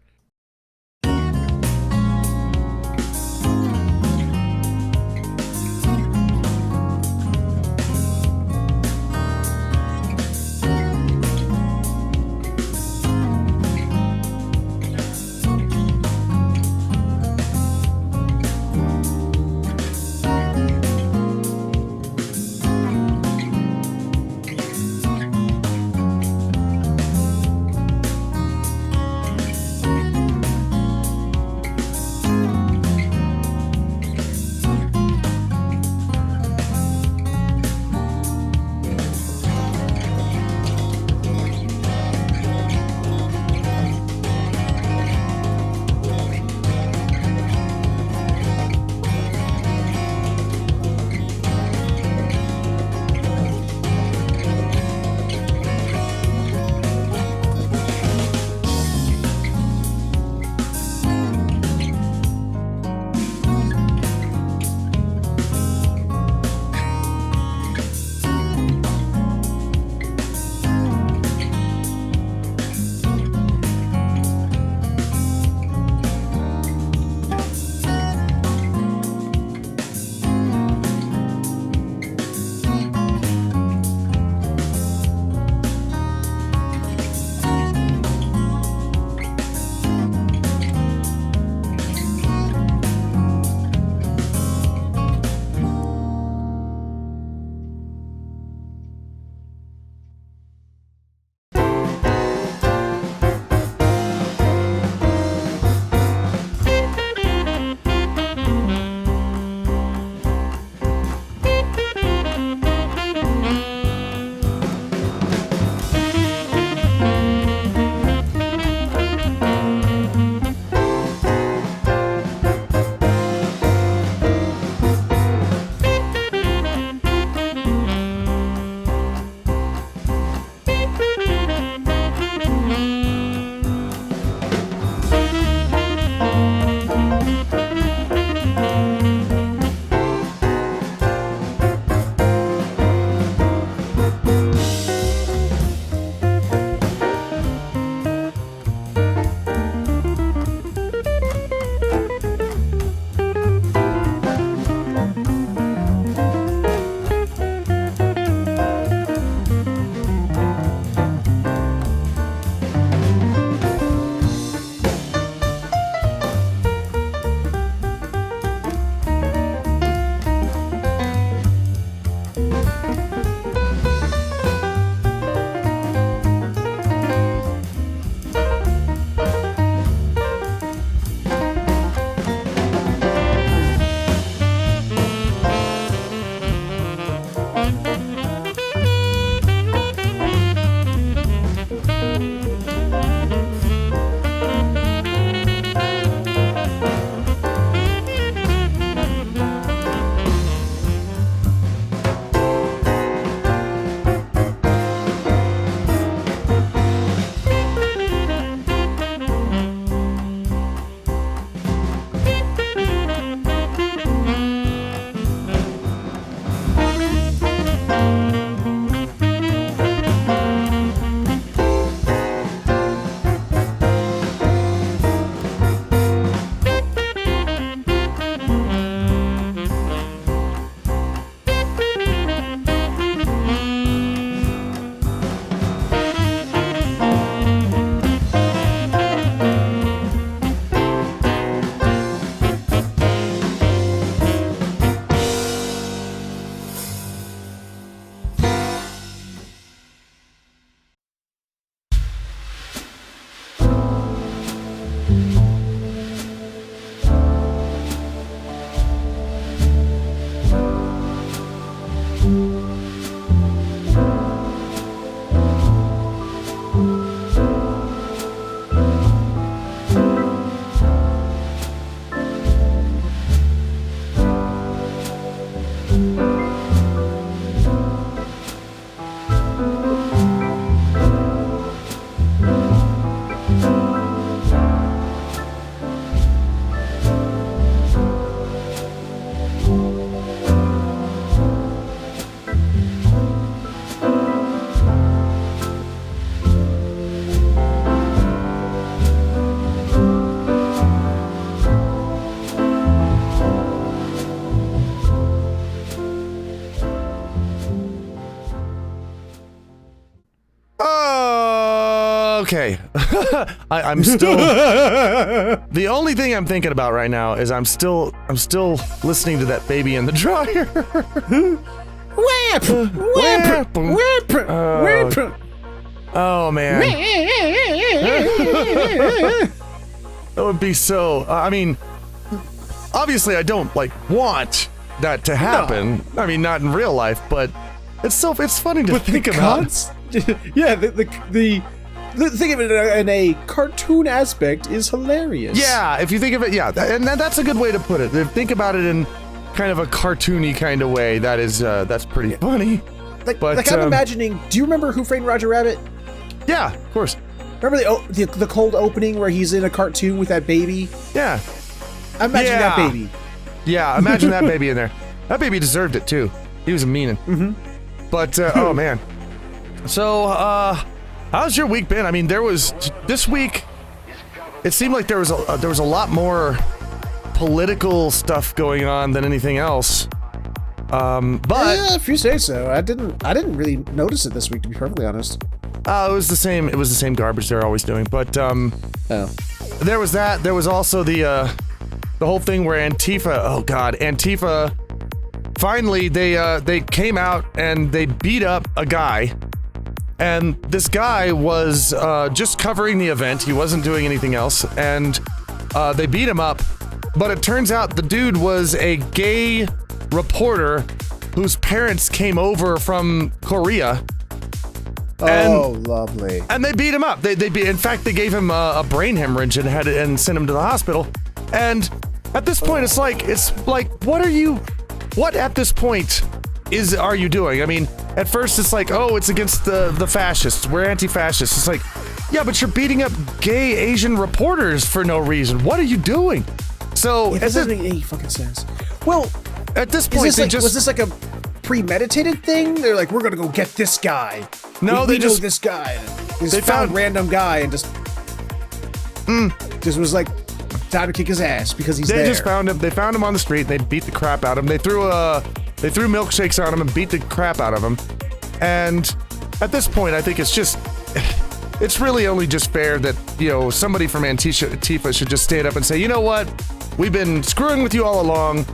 Okay. I'm still. The only thing I'm thinking about right now is I'm still listening to that baby in the dryer. Whip! Whip! Whip! Whip! Oh man. That would be so. I mean, obviously, I don't like want that to happen. No. I mean, not in real life, but it's funny to think about. Yeah, the think of it in a cartoon aspect is hilarious. Yeah, if you think of it, yeah, and that's a good way to put it. Think about it in kind of a cartoony kind of way. That's pretty funny. Like I'm imagining. Do you remember Who Framed Roger Rabbit? Yeah, of course. Remember the cold opening where he's in a cartoon with that baby? Yeah. Imagine that baby. Yeah, imagine that baby in there. That baby deserved it too. He was a meanin'. Mm-hmm. But oh man. So how's your week been? I mean, this week. It seemed like there was a lot more political stuff going on than anything else. But yeah, if you say so, I didn't really notice it this week, to be perfectly honest. It was the same garbage they're always doing. But there was that. There was also the whole thing where Antifa. Finally, they came out and they beat up a guy, and this guy was just covering the event. He wasn't doing anything else, and they beat him up. But it turns out the dude was a gay reporter whose parents came over from Korea. Lovely. And they beat him up. In fact, they gave him a brain hemorrhage and sent him to the hospital. And at this point, it's like, what at this point are you doing? I mean, at first it's like, oh, it's against the fascists. We're anti-fascists. It's like, yeah, but you're beating up gay Asian reporters for no reason. What are you doing? So it doesn't make any fucking sense. Well, at this point, was this like a premeditated thing? They're like, we're gonna go get this guy. No, they know this guy. They found a random guy and just was like, time to kick his ass because he's there. They just found him. They found him on the street. They beat the crap out of him. They threw milkshakes on him and beat the crap out of him. And at this point, I think it's really only just fair that, somebody from Antifa should just stand up and say, you know what? We've been screwing with you all along.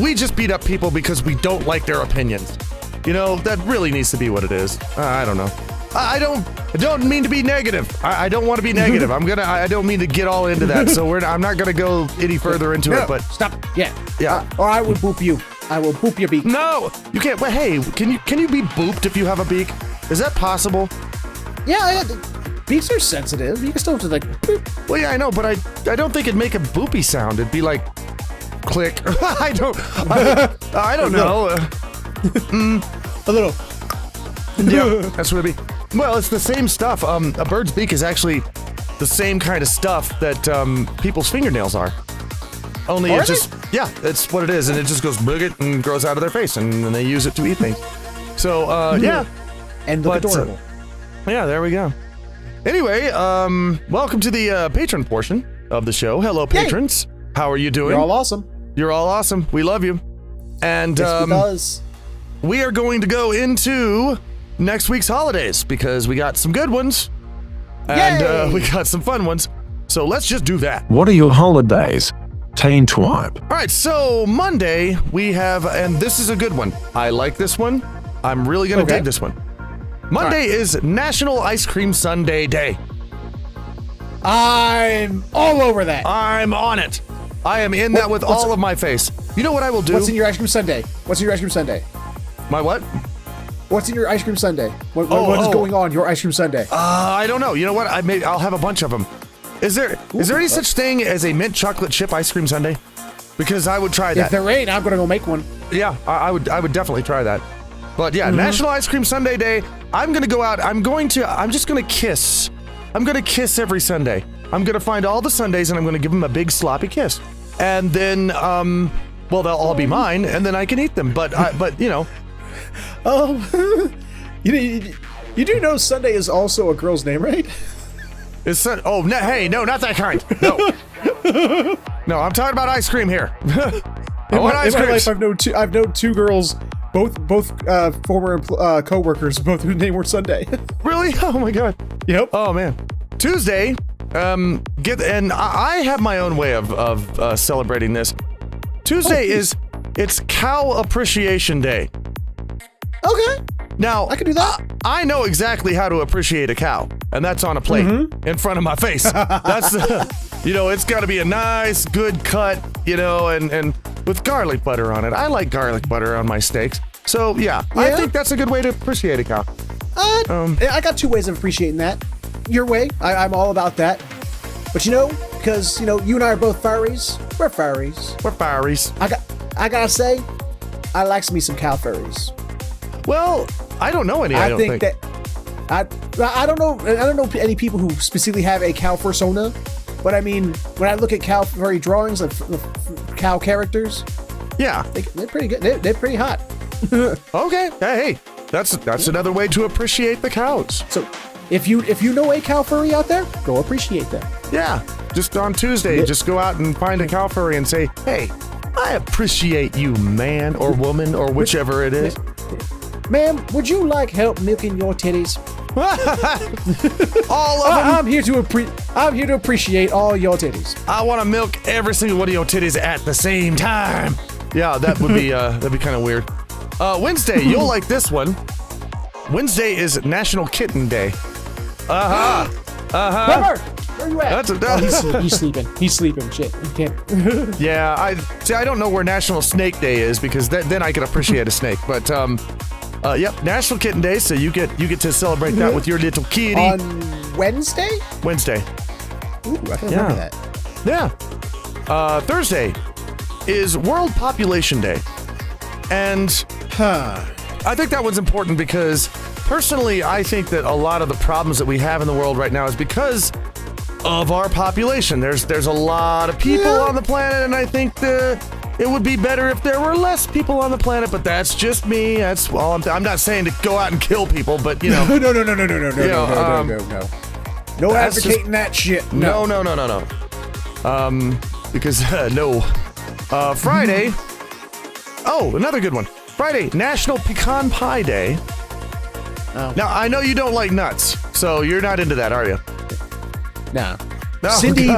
We just beat up people because we don't like their opinions. That really needs to be what it is. I don't know. I don't mean to be negative. I don't want to be negative. I don't mean to get all into that. So I'm not gonna go any further into it. But stop. Yeah. Yeah. Or I will boop you. I will boop your beak. No, you can't. Well, hey, can you be booped if you have a beak? Is that possible? Yeah. Beaks are sensitive. You can still have to like. Boop. Well, yeah, I know, but I don't think it'd make a boopy sound. It'd be like, click. I don't know. A little. Yeah, that's what it'd be. Well, it's the same stuff. A bird's beak is actually the same kind of stuff that people's fingernails are. Only it's what it is, and it just goes boogit and grows out of their face, and then they use it to eat things. So, yeah. And look adorable. Yeah, there we go. Anyway, welcome to the patron portion of the show. Hello, patrons. Yay. How are you doing? You're all awesome. You're all awesome. We love you. And we are going to go into next week's holidays because we got some good ones and we got some fun ones. So let's just do that. What are your holidays? Teen Twipe. All right, so Monday we have, and this is a good one. I like this one. I'm really going to dig this one. Monday is National Ice Cream Sundae Day. I'm all over that. I'm on it. I am in that with all of my face. You know what I will do? What's in your ice cream sundae? My what? What's in your ice cream sundae? What is going on in your ice cream sundae? I don't know. You know what? I'll have a bunch of them. Is there any such thing as a mint chocolate chip ice cream sundae? Because I would try that. If there ain't, I'm gonna go make one. Yeah, I would definitely try that. But yeah, National Ice Cream Sundae Day. I'm gonna go out. I'm just gonna kiss. I'm gonna kiss every Sunday. I'm gonna find all the Sundays and I'm gonna give them a big sloppy kiss. And then, they'll all be mine, and then I can eat them. But you know. You do know Sunday is also a girl's name, right? Hey, no, not that kind. No. No, I'm talking about ice cream here. In my life, I've known two girls, both former co-workers, both whose name were Sunday. Really? Oh my god. Yep. Oh man. Tuesday, I have my own way of celebrating this. Tuesday it's Cow Appreciation Day. Okay. Now, I can do that. I know exactly how to appreciate a cow, and that's on a plate in front of my face. That's, it's got to be a nice, good cut, and with garlic butter on it. I like garlic butter on my steaks. So, yeah, I think that's a good way to appreciate a cow. I got two ways of appreciating that. Your way, I'm all about that. But because you and I are both furries. We're furries. We're furries. I gotta say, I like me some cow furries. Well, I don't know any. I don't think that I don't know any people who specifically have a cow persona. But I mean, when I look at cow furry drawings of cow characters, yeah, they're pretty good. They're pretty hot. Okay. Hey, that's another way to appreciate the cows. So, if you know a cow furry out there, go appreciate them. Yeah, just on Tuesday, just go out and find a cow furry and say, "Hey, I appreciate you, man or woman or whichever it is." Ma'am, would you like help milking your titties? All of them. I'm here to appreciate all your titties. I want to milk every single one of your titties at the same time. Yeah, that would be kind of weird. Wednesday, you'll like this one. Wednesday is National Kitten Day. Pepper, where you at? He's sleeping. He's sleeping. Shit, he can't. Yeah, I don't know where National Snake Day is because then I can appreciate a snake. But yep, National Kitten Day. So you get to celebrate that with your little kitty on Wednesday. Wednesday. Ooh, I can remember that. Yeah. Thursday is World Population Day, and I think that one's important because personally, I think that a lot of the problems that we have in the world right now is because of our population. There's a lot of people on the planet, and I think it would be better if there were less people on the planet. But that's just me. That's all. I'm not saying to go out and kill people, but No. No advocating that shit. No. Because no. Friday. Oh, another good one. Friday, National Pecan Pie Day. Oh. Now, I know you don't like nuts, so you're not into that, are you? No. No. Cindy,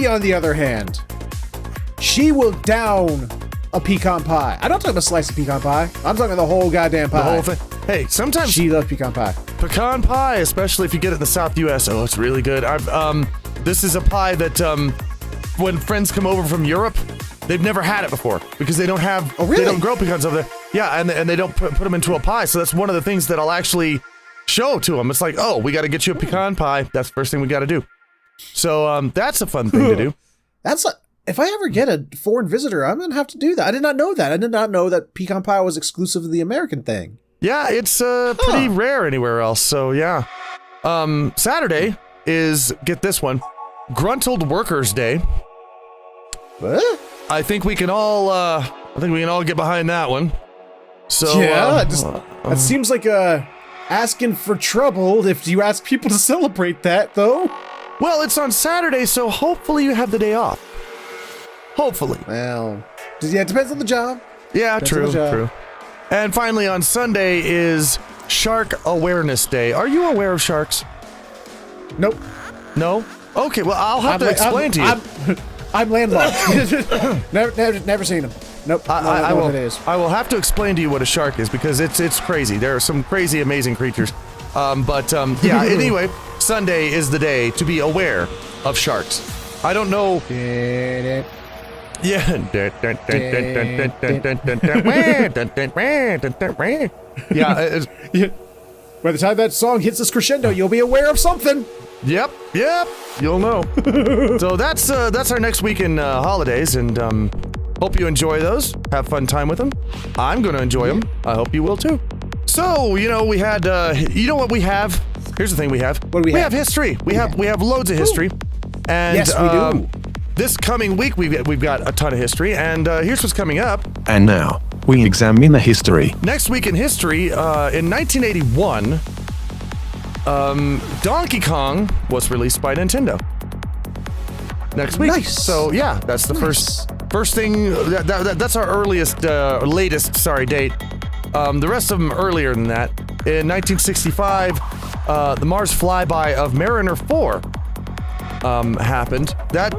on the other hand, she will down a pecan pie. I'm not talking about a slice of pecan pie. I'm talking the whole goddamn pie. The whole thing. Hey, sometimes she loves pecan pie. Pecan pie, especially if you get it in the South U.S. Oh, it's really good. This is a pie that when friends come over from Europe, they've never had it before because they don't have. Oh, really? They don't grow pecans over there. Yeah, and they don't put them into a pie. So that's one of the things that I'll actually show to them. It's like, oh, we got to get you a pecan pie. That's the first thing we got to do. So that's a fun thing to do. If I ever get a foreign visitor, I'm gonna have to do that. I did not know that. I did not know that pecan pie was exclusive to the American thing. Yeah, it's pretty rare anywhere else. So yeah. Saturday is, get this one, Gruntled Workers Day. What? I think we can all get behind that one. So yeah, that seems like asking for trouble if you ask people to celebrate that, though. Well, it's on Saturday, so hopefully you have the day off. Hopefully. Well, yeah, it depends on the job. Yeah, true. And finally, on Sunday is Shark Awareness Day. Are you aware of sharks? Nope. No? Okay, well, I'll have to explain to you. I'm landlocked. never seen them. Nope. I know will. what it is. I will have to explain to you what a shark is because it's crazy. There are some crazy, amazing creatures. Yeah. Anyway, Sunday is the day to be aware of sharks. I don't know. Yeah. Yeah. By the time that song hits this crescendo, you'll be aware of something. Yep. You'll know. So that's our next week in holidays, and hope you enjoy those. Have fun time with them. I'm gonna enjoy them. I hope you will too. So we had what we have. Here's the thing we have. What do we have? We have history. We have loads of history. And yes, we do. This coming week we've got a ton of history, and here's what's coming up. And now we examine the history. Next week in history, in 1981. Donkey Kong was released by Nintendo. Next week. Nice. So yeah, that's the first thing. That's our latest date. The rest of them earlier than that. In 1965, the Mars flyby of Mariner 4 happened. That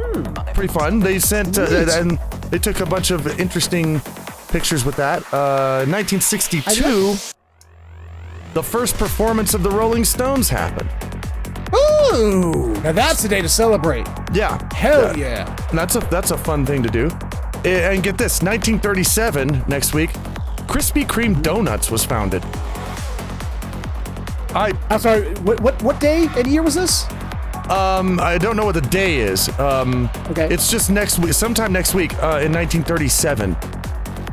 pretty fun. They sent and they took a bunch of interesting pictures with that. 1962, the first performance of the Rolling Stones happened. Ooh, now that's the day to celebrate. Yeah, Hell yeah. And that's a fun thing to do. And get this, 1937 next week, Krispy Kreme Donuts was founded. I'm sorry. What day and year was this? I don't know what the day is. Okay. It's just next week, sometime next week, in 1937.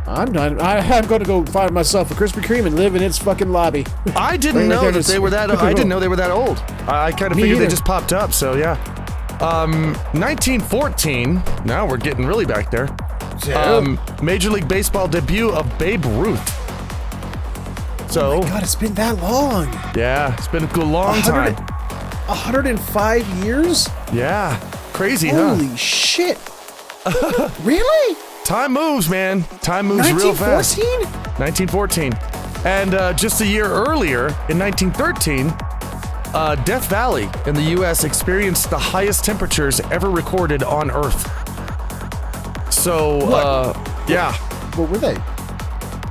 I'm done. I'm going to go find myself a Krispy Kreme and live in its fucking lobby. I didn't know that they were that. I didn't know they were that old. I kind of figured they just popped up. So yeah. 1914. Now we're getting really back there. Major League Baseball debut of Babe Ruth. So. Oh my God, it's been that long. Yeah, it's been a long time. 105 years? Yeah, crazy, huh? Holy shit. Really? Time moves, man. Time moves real fast. 1914? 1914. And just a year earlier, in 1913, Death Valley in the U.S. experienced the highest temperatures ever recorded on Earth. So, yeah. What were they?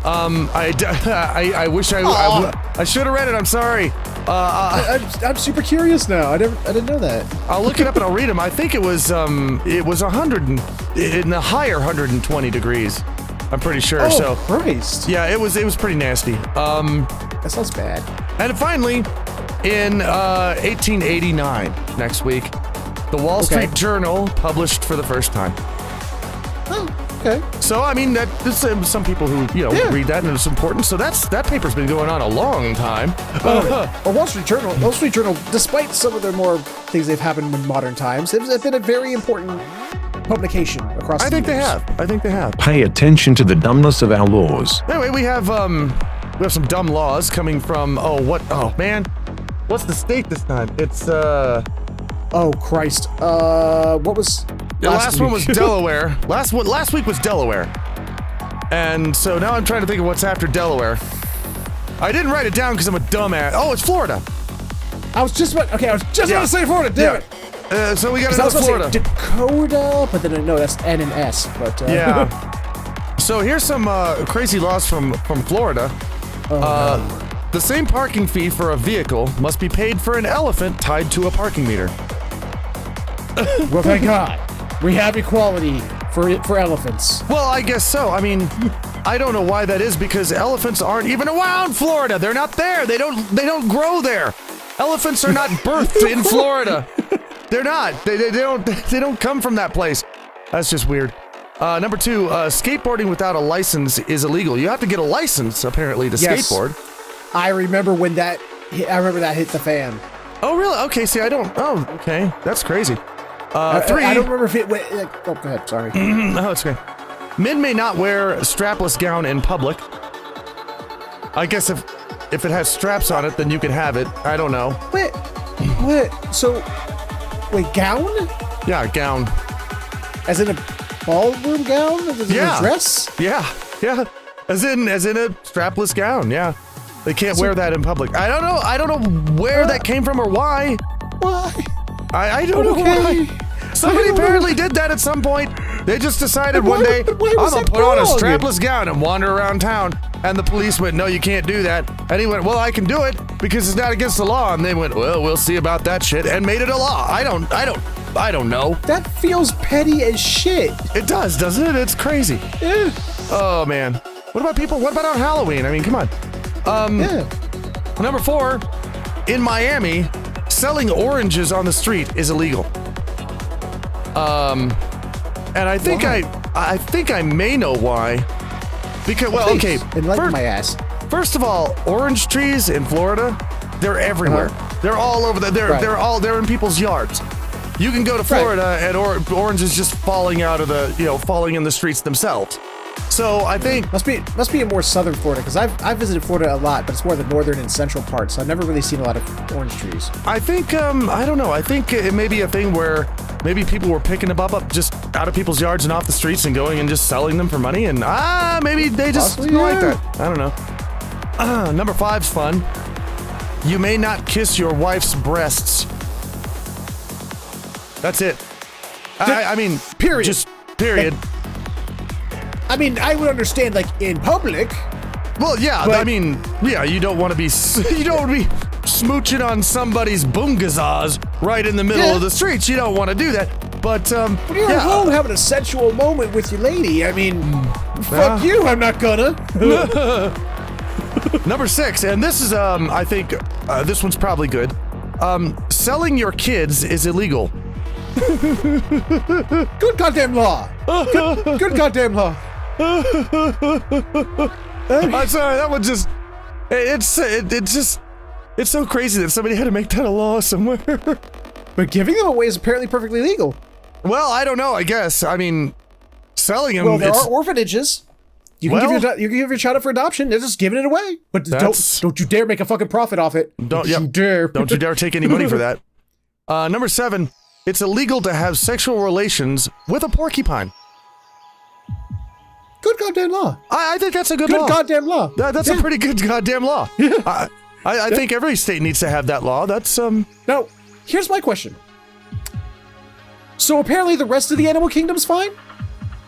I wish I should have read it. I'm sorry. I'm super curious now. I didn't know that. I'll look it up and I'll read them. I think it was 100 in the higher 120 degrees. I'm pretty sure. Oh, Christ. Yeah, it was pretty nasty. That sounds bad. And finally, in 1889, next week, the Wall Street Journal published for the first time. Oh, okay. So I mean, there's some people who read that and it's important. So that paper's been going on a long time. Well, Wall Street Journal, despite some of the more things they've happened in modern times, it's been a very important publication across. I think they have. Pay attention to the dumbness of our laws. Anyway, we have some dumb laws coming from man, what's the state this time? It's oh Christ. What was the last one was Delaware. Last week was Delaware. And so now I'm trying to think of what's after Delaware. I didn't write it down because I'm a dumbass. Oh, it's Florida. I was just about to say Florida, damn it. So we got another Florida. Dakota, but then no, that's N and S. But yeah. So here's some crazy laws from Florida. The same parking fee for a vehicle must be paid for an elephant tied to a parking meter. Well, thank God, we have equality for elephants. Well, I guess so. I mean, I don't know why that is because elephants aren't even around Florida. They're not there. They don't grow there. Elephants are not birthed in Florida. They're not. They don't come from that place. That's just weird. Number 2, skateboarding without a license is illegal. You have to get a license apparently to skateboard. I remember when that hit the fan. Oh really? Okay. See, I don't. Oh, okay. That's crazy. 3. I don't remember if it went. Oh, go ahead. Sorry. No, it's okay. Men may not wear a strapless gown in public. I guess if it has straps on it, then you can have it. I don't know. Wait. So, gown? Yeah, gown. As in a ballroom gown? As in a dress? Yeah. As in a strapless gown. Yeah. They can't wear that in public. I don't know. I don't know where that came from or why. Why? I don't know why. Somebody apparently did that at some point. They just decided one day, I'm gonna put on a strapless gown and wander around town. And the police went, no, you can't do that. And he went, well, I can do it because it's not against the law. And they went, well, we'll see about that shit, and made it a law. I don't know. That feels petty as shit. It does, doesn't it? It's crazy. Yeah. Oh man. What about on Halloween? I mean, come on. Number 4, in Miami, selling oranges on the street is illegal. And I think I think I may know why. Because enlighten my ass. First of all, orange trees in Florida, they're everywhere. They're all over they're in people's yards. You can go to Florida and oranges just falling out of falling in the streets themselves. So I think must be in more southern Florida because I've visited Florida a lot, but it's more the northern and central parts. So I've never really seen a lot of orange trees. I think I don't know. I think it may be a thing where maybe people were picking them up just out of people's yards and off the streets and going and just selling them for money, and maybe they just don't like that. I don't know. Number 5's fun. You may not kiss your wife's breasts. That's it. I mean, Period. Just period. I mean, I would understand, like, in public. Well, yeah, But- I mean, yeah, you don't want to be smooching on somebody's boongazaz right in the middle Yeah. of the streets. You don't want to do that. But When you're yeah, at home having a sensual moment with your lady, I mean, fuck you, I'm not gonna. number 6, and this is I think this one's probably good. Selling your kids is illegal. Good goddamn law. Good goddamn law. I'm sorry, that one just it's so crazy that somebody had to make that a law somewhere. But giving them away is apparently perfectly legal. Well, I don't know. I guess. I mean, selling them. Well, there it's, are orphanages. You can give your child up for adoption. They're just giving it away. But don't you dare make a fucking profit off it. Don't you dare. Don't you dare take any money for that. Number 7. It's illegal to have sexual relations with a porcupine. Good goddamn law. I think that's a good Good law. goddamn law. That's a pretty good goddamn law. I think every state needs to have that law. That's Now, here's my question. So apparently the rest of the animal kingdom's fine?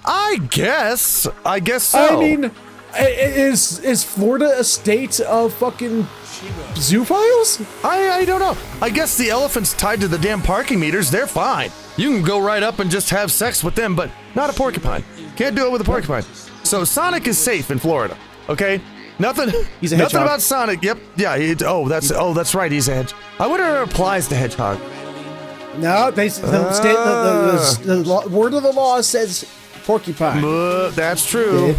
I guess so. I mean, is Florida a state of fucking zoophiles? I don't know. I guess the elephants tied to the damn parking meters, they're fine. You can go right up and just have sex with them, but not a porcupine. Can't do it with a porcupine. So Sonic is safe in Florida. Okay? Nothing. He's a nothing hedgehog. about Sonic. Yep. Yeah. That's right. He's a hedgehog. I wonder if it applies to hedgehog. No, the word of the law says porcupine. That's true.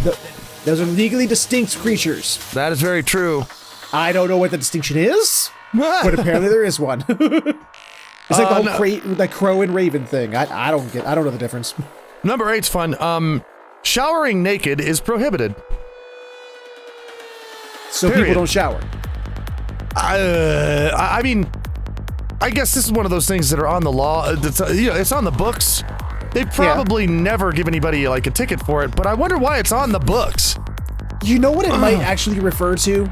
Those are legally distinct creatures. That is very true. I don't know what the distinction is, but apparently there is one. It's like the whole crow and raven thing. I don't know the difference. Number 8's fun. Showering naked is prohibited. So Period. people don't shower. I mean, I guess this is one of those things that are on the law. It's on the books. They probably never give anybody like a ticket for it, but I wonder why it's on the books. You know what it might actually refer to?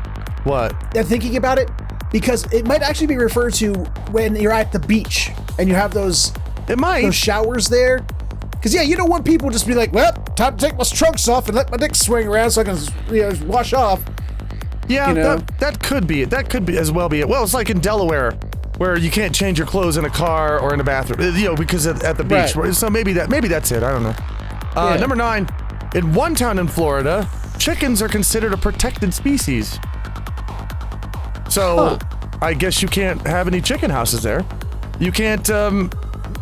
What? Thinking about it, because it might actually be referred to when you're at the beach and you have those It might. showers there. Because you don't want people just be like, well, time to take my trunks off and let my dick swing around so I can wash off. Yeah, you know? that could be it. That could be as well be it. Well, it's like in Delaware, where you can't change your clothes in a car or in a bathroom, because at the beach. Right. So maybe that's it. I don't know. Yeah. Number 9, in one town in Florida, chickens are considered a protected species. So I guess you can't have any chicken houses there. You can't.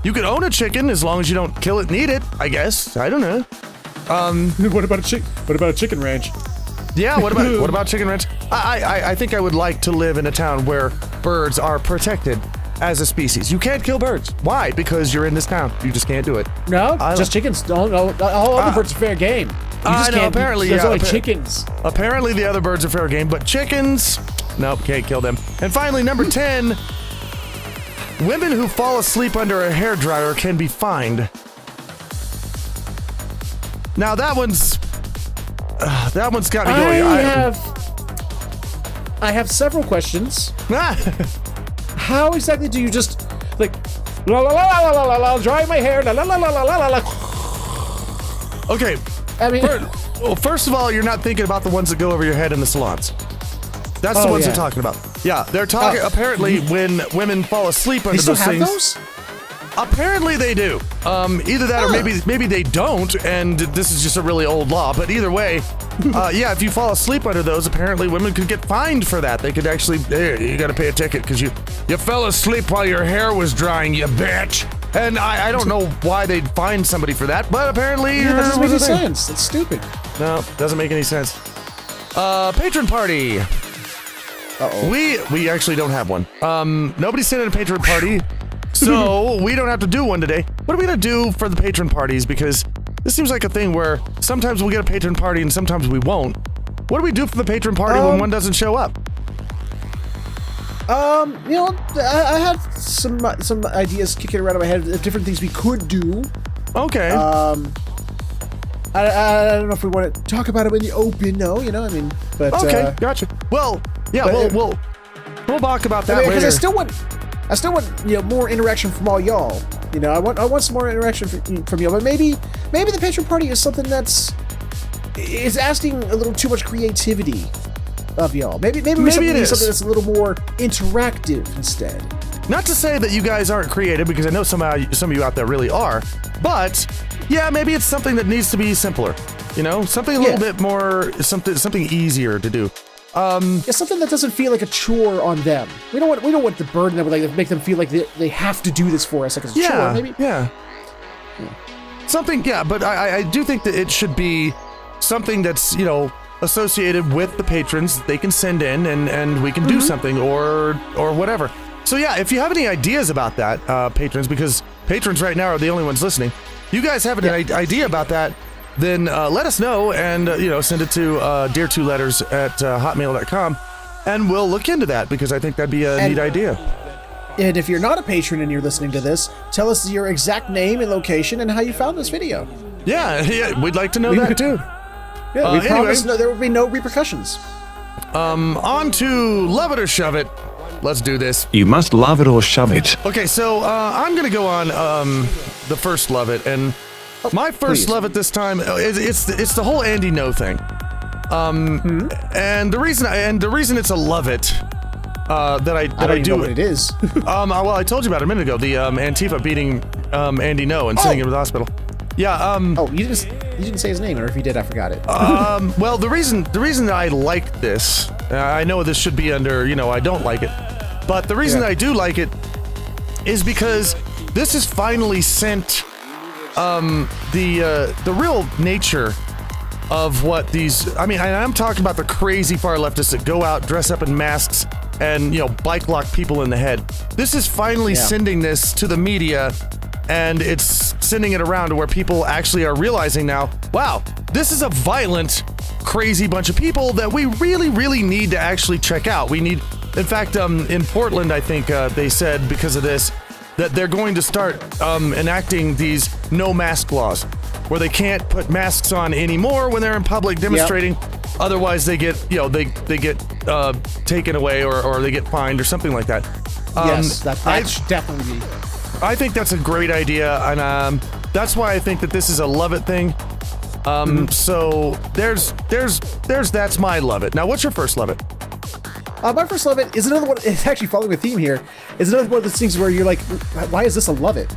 You could own a chicken as long as you don't kill it and eat it. I guess. I don't know. What about a chicken ranch? Yeah, what about chicken ranch? I think I would like to live in a town where birds are protected as a species. You can't kill birds. Why? Because you're in this town. You just can't do it. No, just chickens. No, all other birds are fair game. You I just know, can't. apparently, there's yeah, only chickens. Apparently the other birds are fair game, but chickens, nope, can't kill them. And finally, number 10, women who fall asleep under a hairdryer can be fined. Now that one's got me going. I have several questions. How exactly do you just like la la la la la la la dry my hair la la la la la la la? Okay. I mean, Well, first of all, you're not thinking about the ones that go over your head in the salons. That's the ones they're talking about. Yeah, they're talking. Apparently, when women fall asleep under they still those have things, those? apparently they do. Either that, or maybe they don't, and this is just a really old law. But either way, yeah, if you fall asleep under those, apparently women could get fined for that. They could actually, you got to pay a ticket because you fell asleep while your hair was drying, you bitch. And I don't know why they'd fine somebody for that, but apparently That doesn't make was any a thing. sense. That's stupid. No, doesn't make any sense. Patron party. We actually don't have one. Nobody sent in a patron party, so we don't have to do one today. What are we gonna do for the patron parties? Because this seems like a thing where sometimes we'll get a patron party and sometimes we won't. What do we do for the patron party when one doesn't show up? I had some ideas kicking around in my head of different things we could do. Okay. I don't know if we want to talk about it in the open, but okay, gotcha. Well, yeah, but We'll talk about that Because later. I still want more interaction from all y'all. I want some more interaction from y'all. But maybe the patron party is something is asking a little too much creativity of y'all. Maybe it is something that's a little more interactive instead. Not to say that you guys aren't creative, because I know some of you out there really are, but yeah, maybe it's something that needs to be simpler. Something a little bit more, something easier to do. Something that doesn't feel like a chore on them. We don't want the burden that would make them feel like they have to do this for us, like it's a chore. Maybe. Yeah. Something, but I do think that it should be something that's associated with the patrons. They can send in and we can do something or whatever. So yeah, if you have any ideas about that, patrons, because patrons right now are the only ones listening. You guys have an idea about that, then let us know and send it to dear2letters@hotmail.com, and we'll look into that, because I think that'd be a neat idea. And if you're not a patron and you're listening to this, tell us your exact name and location and how you found this video. Yeah, we'd like to know that too. Yeah, we promise there will be no repercussions. On to Love It or Shove It. Let's do this. You must love it or shove it. Okay, so I'm gonna go on the first Love It, and my first Love It this time it's the whole Andy No thing. And the reason it's a Love It that I do know what it is. well, I told you about it a minute ago. The Antifa beating Andy No and sending him to the hospital. Yeah. You didn't say his name, or if you did, I forgot it. Well, the reason that I like this, I know this should be under I don't like it, but the reason that I do like it is because this has finally sent the real nature of what these. I mean, I'm talking about the crazy far leftists that go out, dress up in masks, and bike lock people in the head. This is finally sending this to the media. And it's sending it around to where people actually are realizing now, wow, this is a violent, crazy bunch of people that we really, really need to actually check out. We need, in fact, in Portland, I think they said because of this, that they're going to start enacting these no mask laws, where they can't put masks on anymore when they're in public demonstrating. Otherwise, they get, they get taken away or they get fined or something like that. Yes, that should definitely be. I think that's a great idea, and that's why I think that this is a Love It thing. So that's my Love It. Now, what's your first Love It? My first Love It is another one. It's actually following a theme here. It's another one of those things where you're like, why is this a Love It?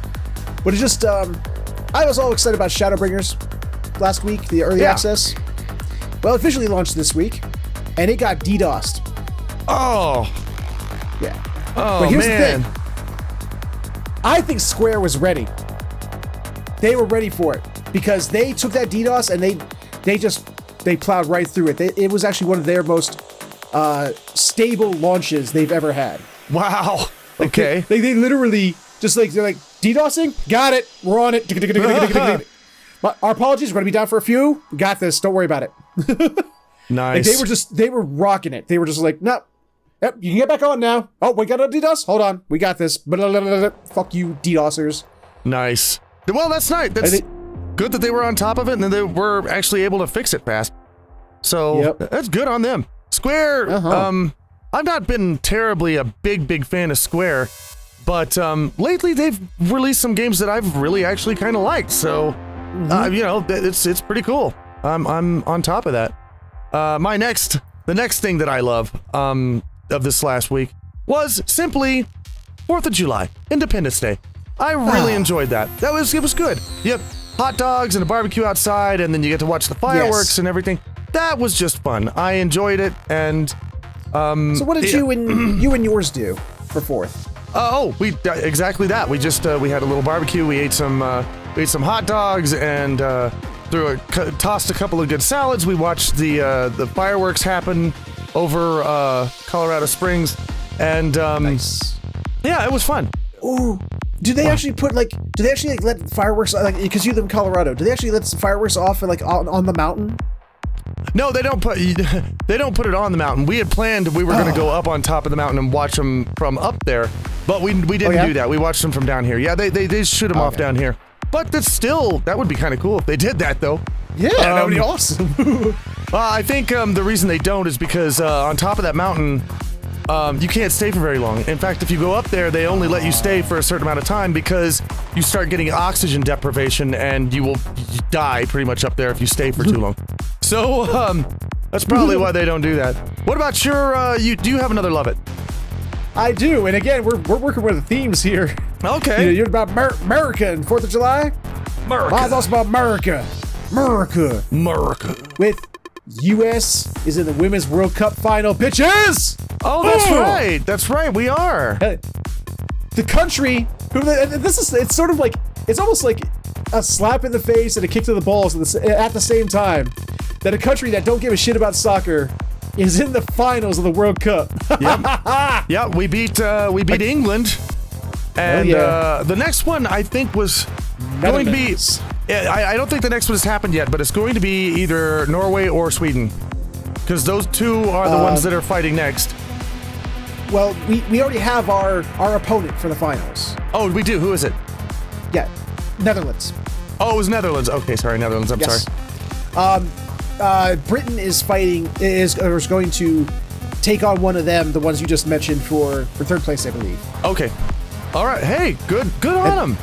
But it's just, I was all excited about Shadowbringers last week, the early access. Well, it officially launched this week, and it got DDoSed. Oh. Yeah. Oh, but here's man. the thing. I think Square was ready. They were ready for it because they took that DDoS and they plowed right through it. It was actually one of their most stable launches they've ever had. Wow. Okay. They literally just they're like, DDoSing? Got it. We're on it. But our apologies. We're going to be down for a few. We got this. Don't worry about it. Nice. They were rocking it. They were just like, no. Yep, you can get back on now. Oh, we got a DDoS? Hold on. We got this. Fuck you, DDoSers. Nice. Well, that's nice. That's good that they were on top of it and then they were actually able to fix it fast. So that's good on them. Square, I've not been terribly a big fan of Square, but lately they've released some games that I've really actually kind of liked. So, it's pretty cool. I'm on top of that. The next thing that I love, of this last week was simply 4th of July, Independence Day. I really enjoyed that. It was good. Yep, hot dogs and a barbecue outside, and then you get to watch the fireworks and everything. That was just fun. I enjoyed it, and so what did you and yours do for 4th? We exactly that. We just we had a little barbecue. We ate some hot dogs and tossed a couple of good salads. We watched the fireworks happen over Colorado Springs, and nice. Yeah, it was fun. Ooh, do they actually let fireworks because you live in Colorado? Do they actually let some fireworks off on the mountain? No, they don't put it on the mountain. We had planned we were going to go up on top of the mountain and watch them from up there, but we didn't do that. We watched them from down here. Yeah, they shoot them off down here. But that would be kind of cool if they did that, though. Yeah, that would be awesome. I think the reason they don't is because on top of that mountain, you can't stay for very long. In fact, if you go up there, they only let you stay for a certain amount of time because you start getting oxygen deprivation and you die pretty much up there if you stay for too long. So, that's probably why they don't do that. What about your, do you have another Love It? I do, and again, we're working with the themes here. Okay. You're about America and 4th of July? America. Mine's also about America. America. With U.S. is in the Women's World Cup final, bitches! Oh, that's right. That's right. We are. The country, it's sort of like, it's almost like a slap in the face and a kick to the balls at the same time. That a country that don't give a shit about soccer is in the finals of the World Cup. Yep. Yeah, we beat England. And the next one, I think, was going to be... I don't think the next one has happened yet, but it's going to be either Norway or Sweden. Because those two are the ones that are fighting next. Well, we already have our opponent for the finals. Oh, we do? Who is it? Yeah, Netherlands. Oh, it was Netherlands. Okay, sorry, Netherlands. I'm sorry. Britain is going to take on one of them, the ones you just mentioned, for third place, I believe. Okay. All right. Hey, good on them.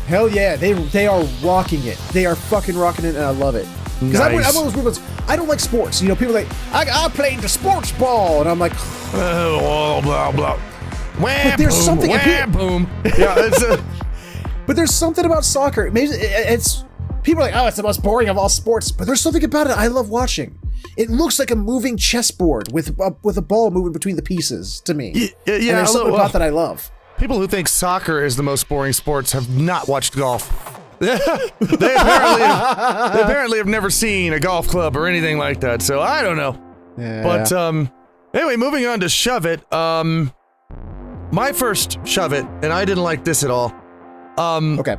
Hell yeah, they are rocking it. They are fucking rocking it, and I love it. Because I'm one of those people I don't like sports. You know, people are like, I played the sports ball, and I'm like, blah blah blah. Wham, but there's boom, something. Wham, boom. Yeah, it's but there's something about soccer. Maybe it's people are like, oh, it's the most boring of all sports. But there's something about it I love watching. It looks like a moving chessboard with a ball moving between the pieces to me. Yeah, and there's something about that I love. People who think soccer is the most boring sports have not watched golf. they apparently have never seen a golf club or anything like that, so I don't know. Yeah. But anyway, moving on to Shove It. My first Shove It, and I didn't like this at all. Okay.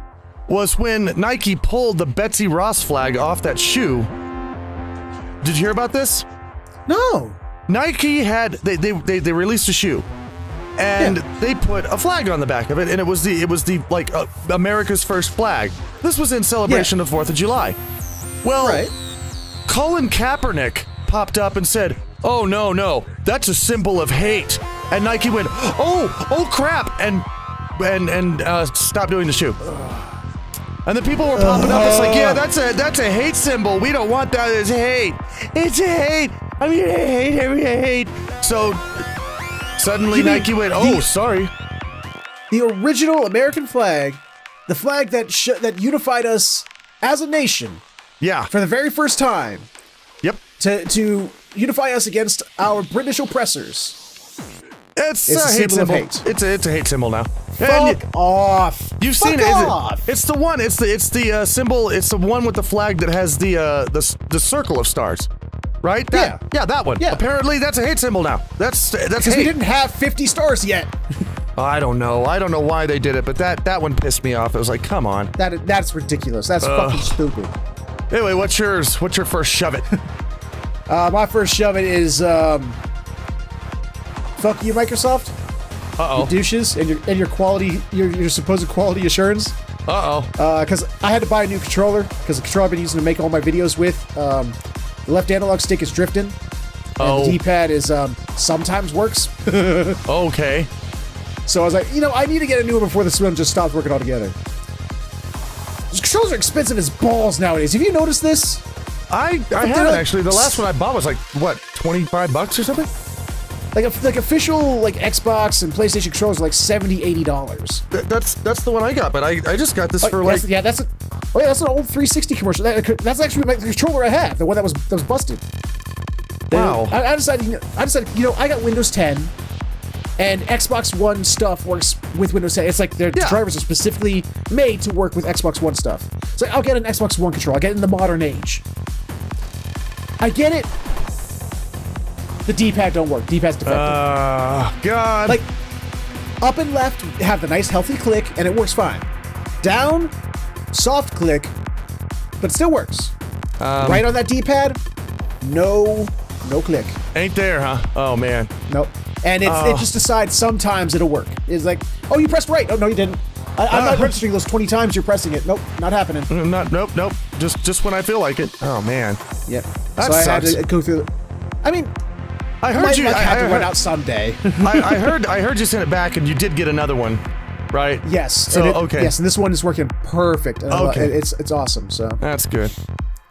Was when Nike pulled the Betsy Ross flag off that shoe. Did you hear about this? No. Nike had they released a shoe. And they put a flag on the back of it, and it was the like America's first flag. This was in celebration of 4th of July. Well, Colin Kaepernick popped up and said, "Oh no, that's a symbol of hate." And Nike went, "Oh crap," and stopped doing the shoe. And the people were popping up. It's like, yeah, that's a hate symbol. We don't want that as hate. It's a hate. I mean, hate. So. Suddenly Nike went, sorry. The original American flag, the flag that unified us as a nation. Yeah. For the very first time. Yep. To unify us against our British oppressors. It's a hate symbol. It's a hate symbol now. Fuck off. You've seen it. It's the one. It's the symbol. It's the one with the flag that has the circle of stars. Right? Yeah, that one. Yeah. Apparently, that's a hate symbol now. That's because hate. We didn't have 50 stars yet. I don't know why they did it, but that one pissed me off. It was like, come on. That's ridiculous. That's fucking stupid. Anyway, what's yours? What's your first Shove It? My first Shove It is fuck you, Microsoft. Uh-oh. You douches and your quality, your supposed quality assurance. Uh-oh. Because I had to buy a new controller because the controller I've been using to make all my videos with. The left analog stick is drifting, and the D-pad is sometimes works. Okay. So I was like, I need to get a new one before this one just stops working altogether. These controllers are expensive as balls nowadays. Have you noticed this? I haven't actually. The last one I bought was like what, $25 or something? Like official Xbox and PlayStation controllers are like $70-$80. That's the one I got, but I just got this for like that's an old 360 commercial. That's actually the controller I had, the one that was busted. Wow. I decided I got Windows 10, and Xbox One stuff works with Windows 10. It's like their drivers are specifically made to work with Xbox One stuff. So I'll get an Xbox One controller. I'll get it in the modern age. I get it. The D-pad don't work. D-pad's defective. God. Like, up and left have the nice healthy click, and it works fine. Down, soft click, but it still works. Right on that D-pad, no click. Ain't there, huh? Oh, man. Nope. And it just decides sometimes it'll work. It's like, oh, you pressed right. Oh, no, you didn't. I'm not registering those 20 times you're pressing it. Nope, not happening. Nope. Just when I feel like it. Oh, man. Yep. That so sucks. I had to go through. I mean, I heard you. Might have to I run out someday. I heard you send it back, and you did get another one, right? Yes. So okay. Yes, and this one is working perfect. Okay. It's awesome. So That's good.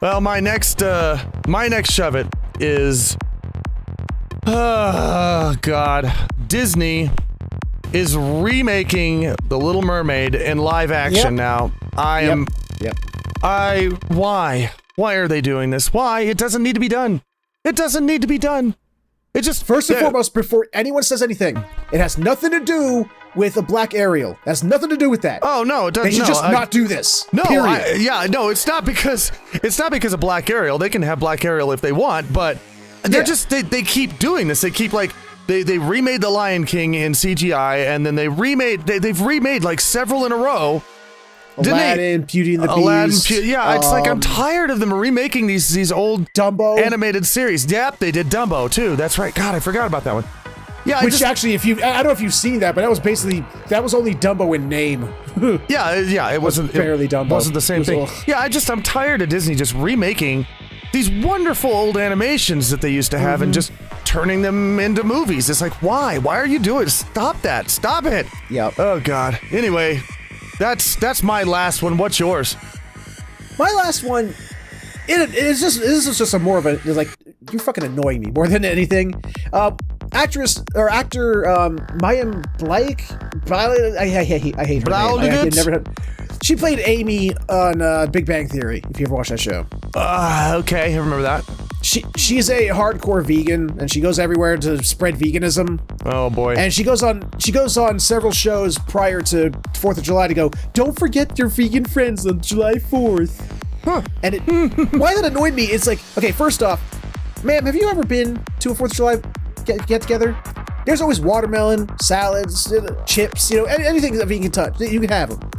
Well, my next shove it is, oh God, Disney is remaking The Little Mermaid in live action now. Yep. Why? Why are they doing this? Why? It doesn't need to be done. It doesn't need to be done. It just First and foremost, before anyone says anything, it has nothing to do with a black Ariel. It has nothing to do with that. Oh no, it doesn't. They should just not do this. No, period. it's not because of Black Ariel. They can have Black Ariel if they want, but they're just they keep doing this. They keep like they remade The Lion King in CGI, and then they've remade like several in a row. Aladdin, Beauty and the Beast. It's like I'm tired of them remaking these old Dumbo animated series. Yep, they did Dumbo too. That's right. God, I forgot about that one. Yeah, which actually, I don't know if you've seen that, but that was only Dumbo in name. it wasn't barely Dumbo. It wasn't the same thing. Yeah, I'm tired of Disney just remaking these wonderful old animations that they used to have and just turning them into movies. It's like, why? Why are you doing it? Stop that. Stop it. Yep. Oh God. Anyway, that's my last one. What's yours? My last one, this is just a more of a, it's like, you're fucking annoying me more than anything. Actor Mayim Blake, I hate her name. She played Amy on Big Bang Theory, if you ever watched that show. Okay, I remember that. She's a hardcore vegan, and she goes everywhere to spread veganism. Oh boy. And she goes on several shows prior to 4th of July to go, don't forget your vegan friends on July 4th. Huh. And why that annoyed me, it's like, okay, first off, ma'am, have you ever been to a 4th of July get together? There's always watermelon, salads, chips, anything that you can touch. You can have them.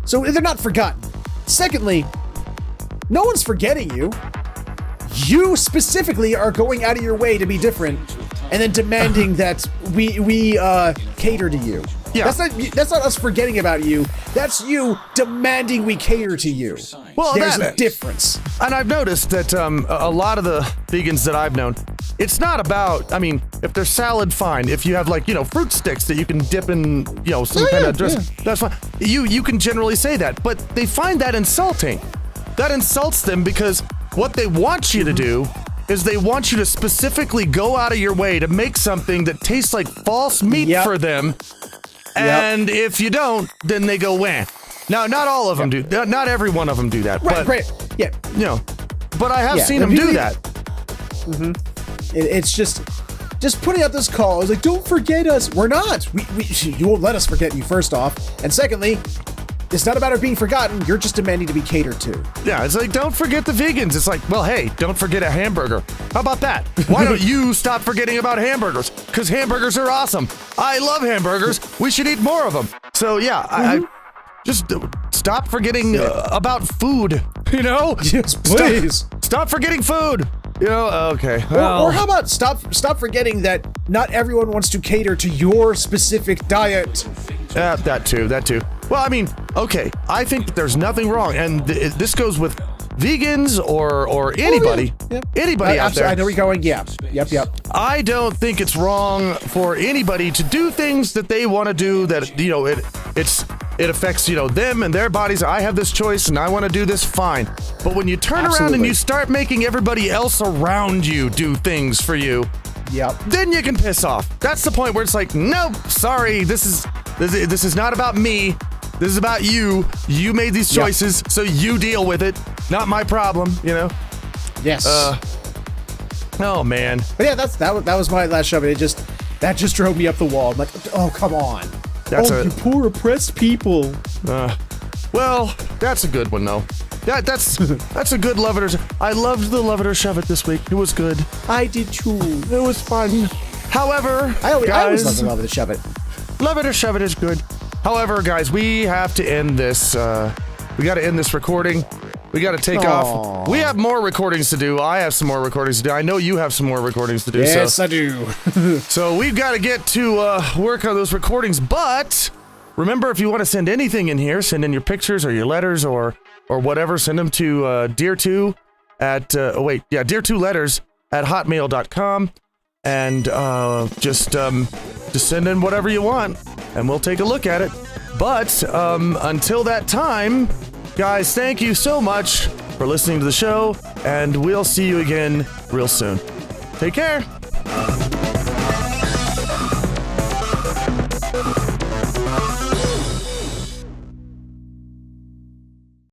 So they're not forgotten. Secondly, no one's forgetting you. You specifically are going out of your way to be different and then demanding that we cater to you. Yeah. That's not us forgetting about you. That's you demanding we cater to you. Well, there's a difference. And I've noticed that a lot of the vegans that I've known, it's not about, if they're salad, fine. If you have fruit sticks that you can dip in, some kind of dress, that's fine. You can generally say that, but they find that insulting. That insults them because what they want you to do is they want you to specifically go out of your way to make something that tastes like false meat for them. And if you don't, then they go, wah. Now, not all of them do. Not every one of them do that. Right. Yeah. But I have seen them do that. Mm-hmm. It's just putting out this call. It's like, don't forget us. We're not. You won't let us forget you, first off. And secondly, it's not about it being forgotten. You're just demanding to be catered to. Yeah, it's like, don't forget the vegans. It's like, well, hey, don't forget a hamburger. How about that? Why don't you stop forgetting about hamburgers? Because hamburgers are awesome. I love hamburgers. We should eat more of them. So, yeah, I just stop forgetting about food, Yes, please. Stop forgetting food. Okay. Well. Or how about stop forgetting that not everyone wants to cater to your specific diet. That too. Well, okay, I think that there's nothing wrong, and this goes with vegans or anybody, anybody out there. I know where you're going. Yeah. Yep. I don't think it's wrong for anybody to do things that they want to do that, it affects, them and their bodies. I have this choice and I want to do this, fine. But when you turn around and you start making everybody else around you do things for you, then you can piss off. That's the point where it's like, nope, sorry, this is not about me. This is about you. You made these choices, so you deal with it. Not my problem, Yes. Oh man. But yeah, that was my last shove. That just drove me up the wall. I'm like, oh, come on. You poor oppressed people. Well, that's a good one though. That's a good Love It or I loved the Love It or Shove It this week. It was good. I did too. It was fun. However, I always love the Love It or Shove It. Love It or Shove It is good. However, guys, we have to end this. We got to end this recording. We got to take off. We have more recordings to do. I have some more recordings to do. I know you have some more recordings to do. Yes, I do. So we've got to get to work on those recordings. But remember, if you want to send anything in here, send in your pictures or your letters or whatever. Send them to Dear2 at Dear2letters at hotmail.com. and just send in whatever you want, and we'll take a look at it. But until that time, guys, thank you so much for listening to the show, and we'll see you again real soon. Take care.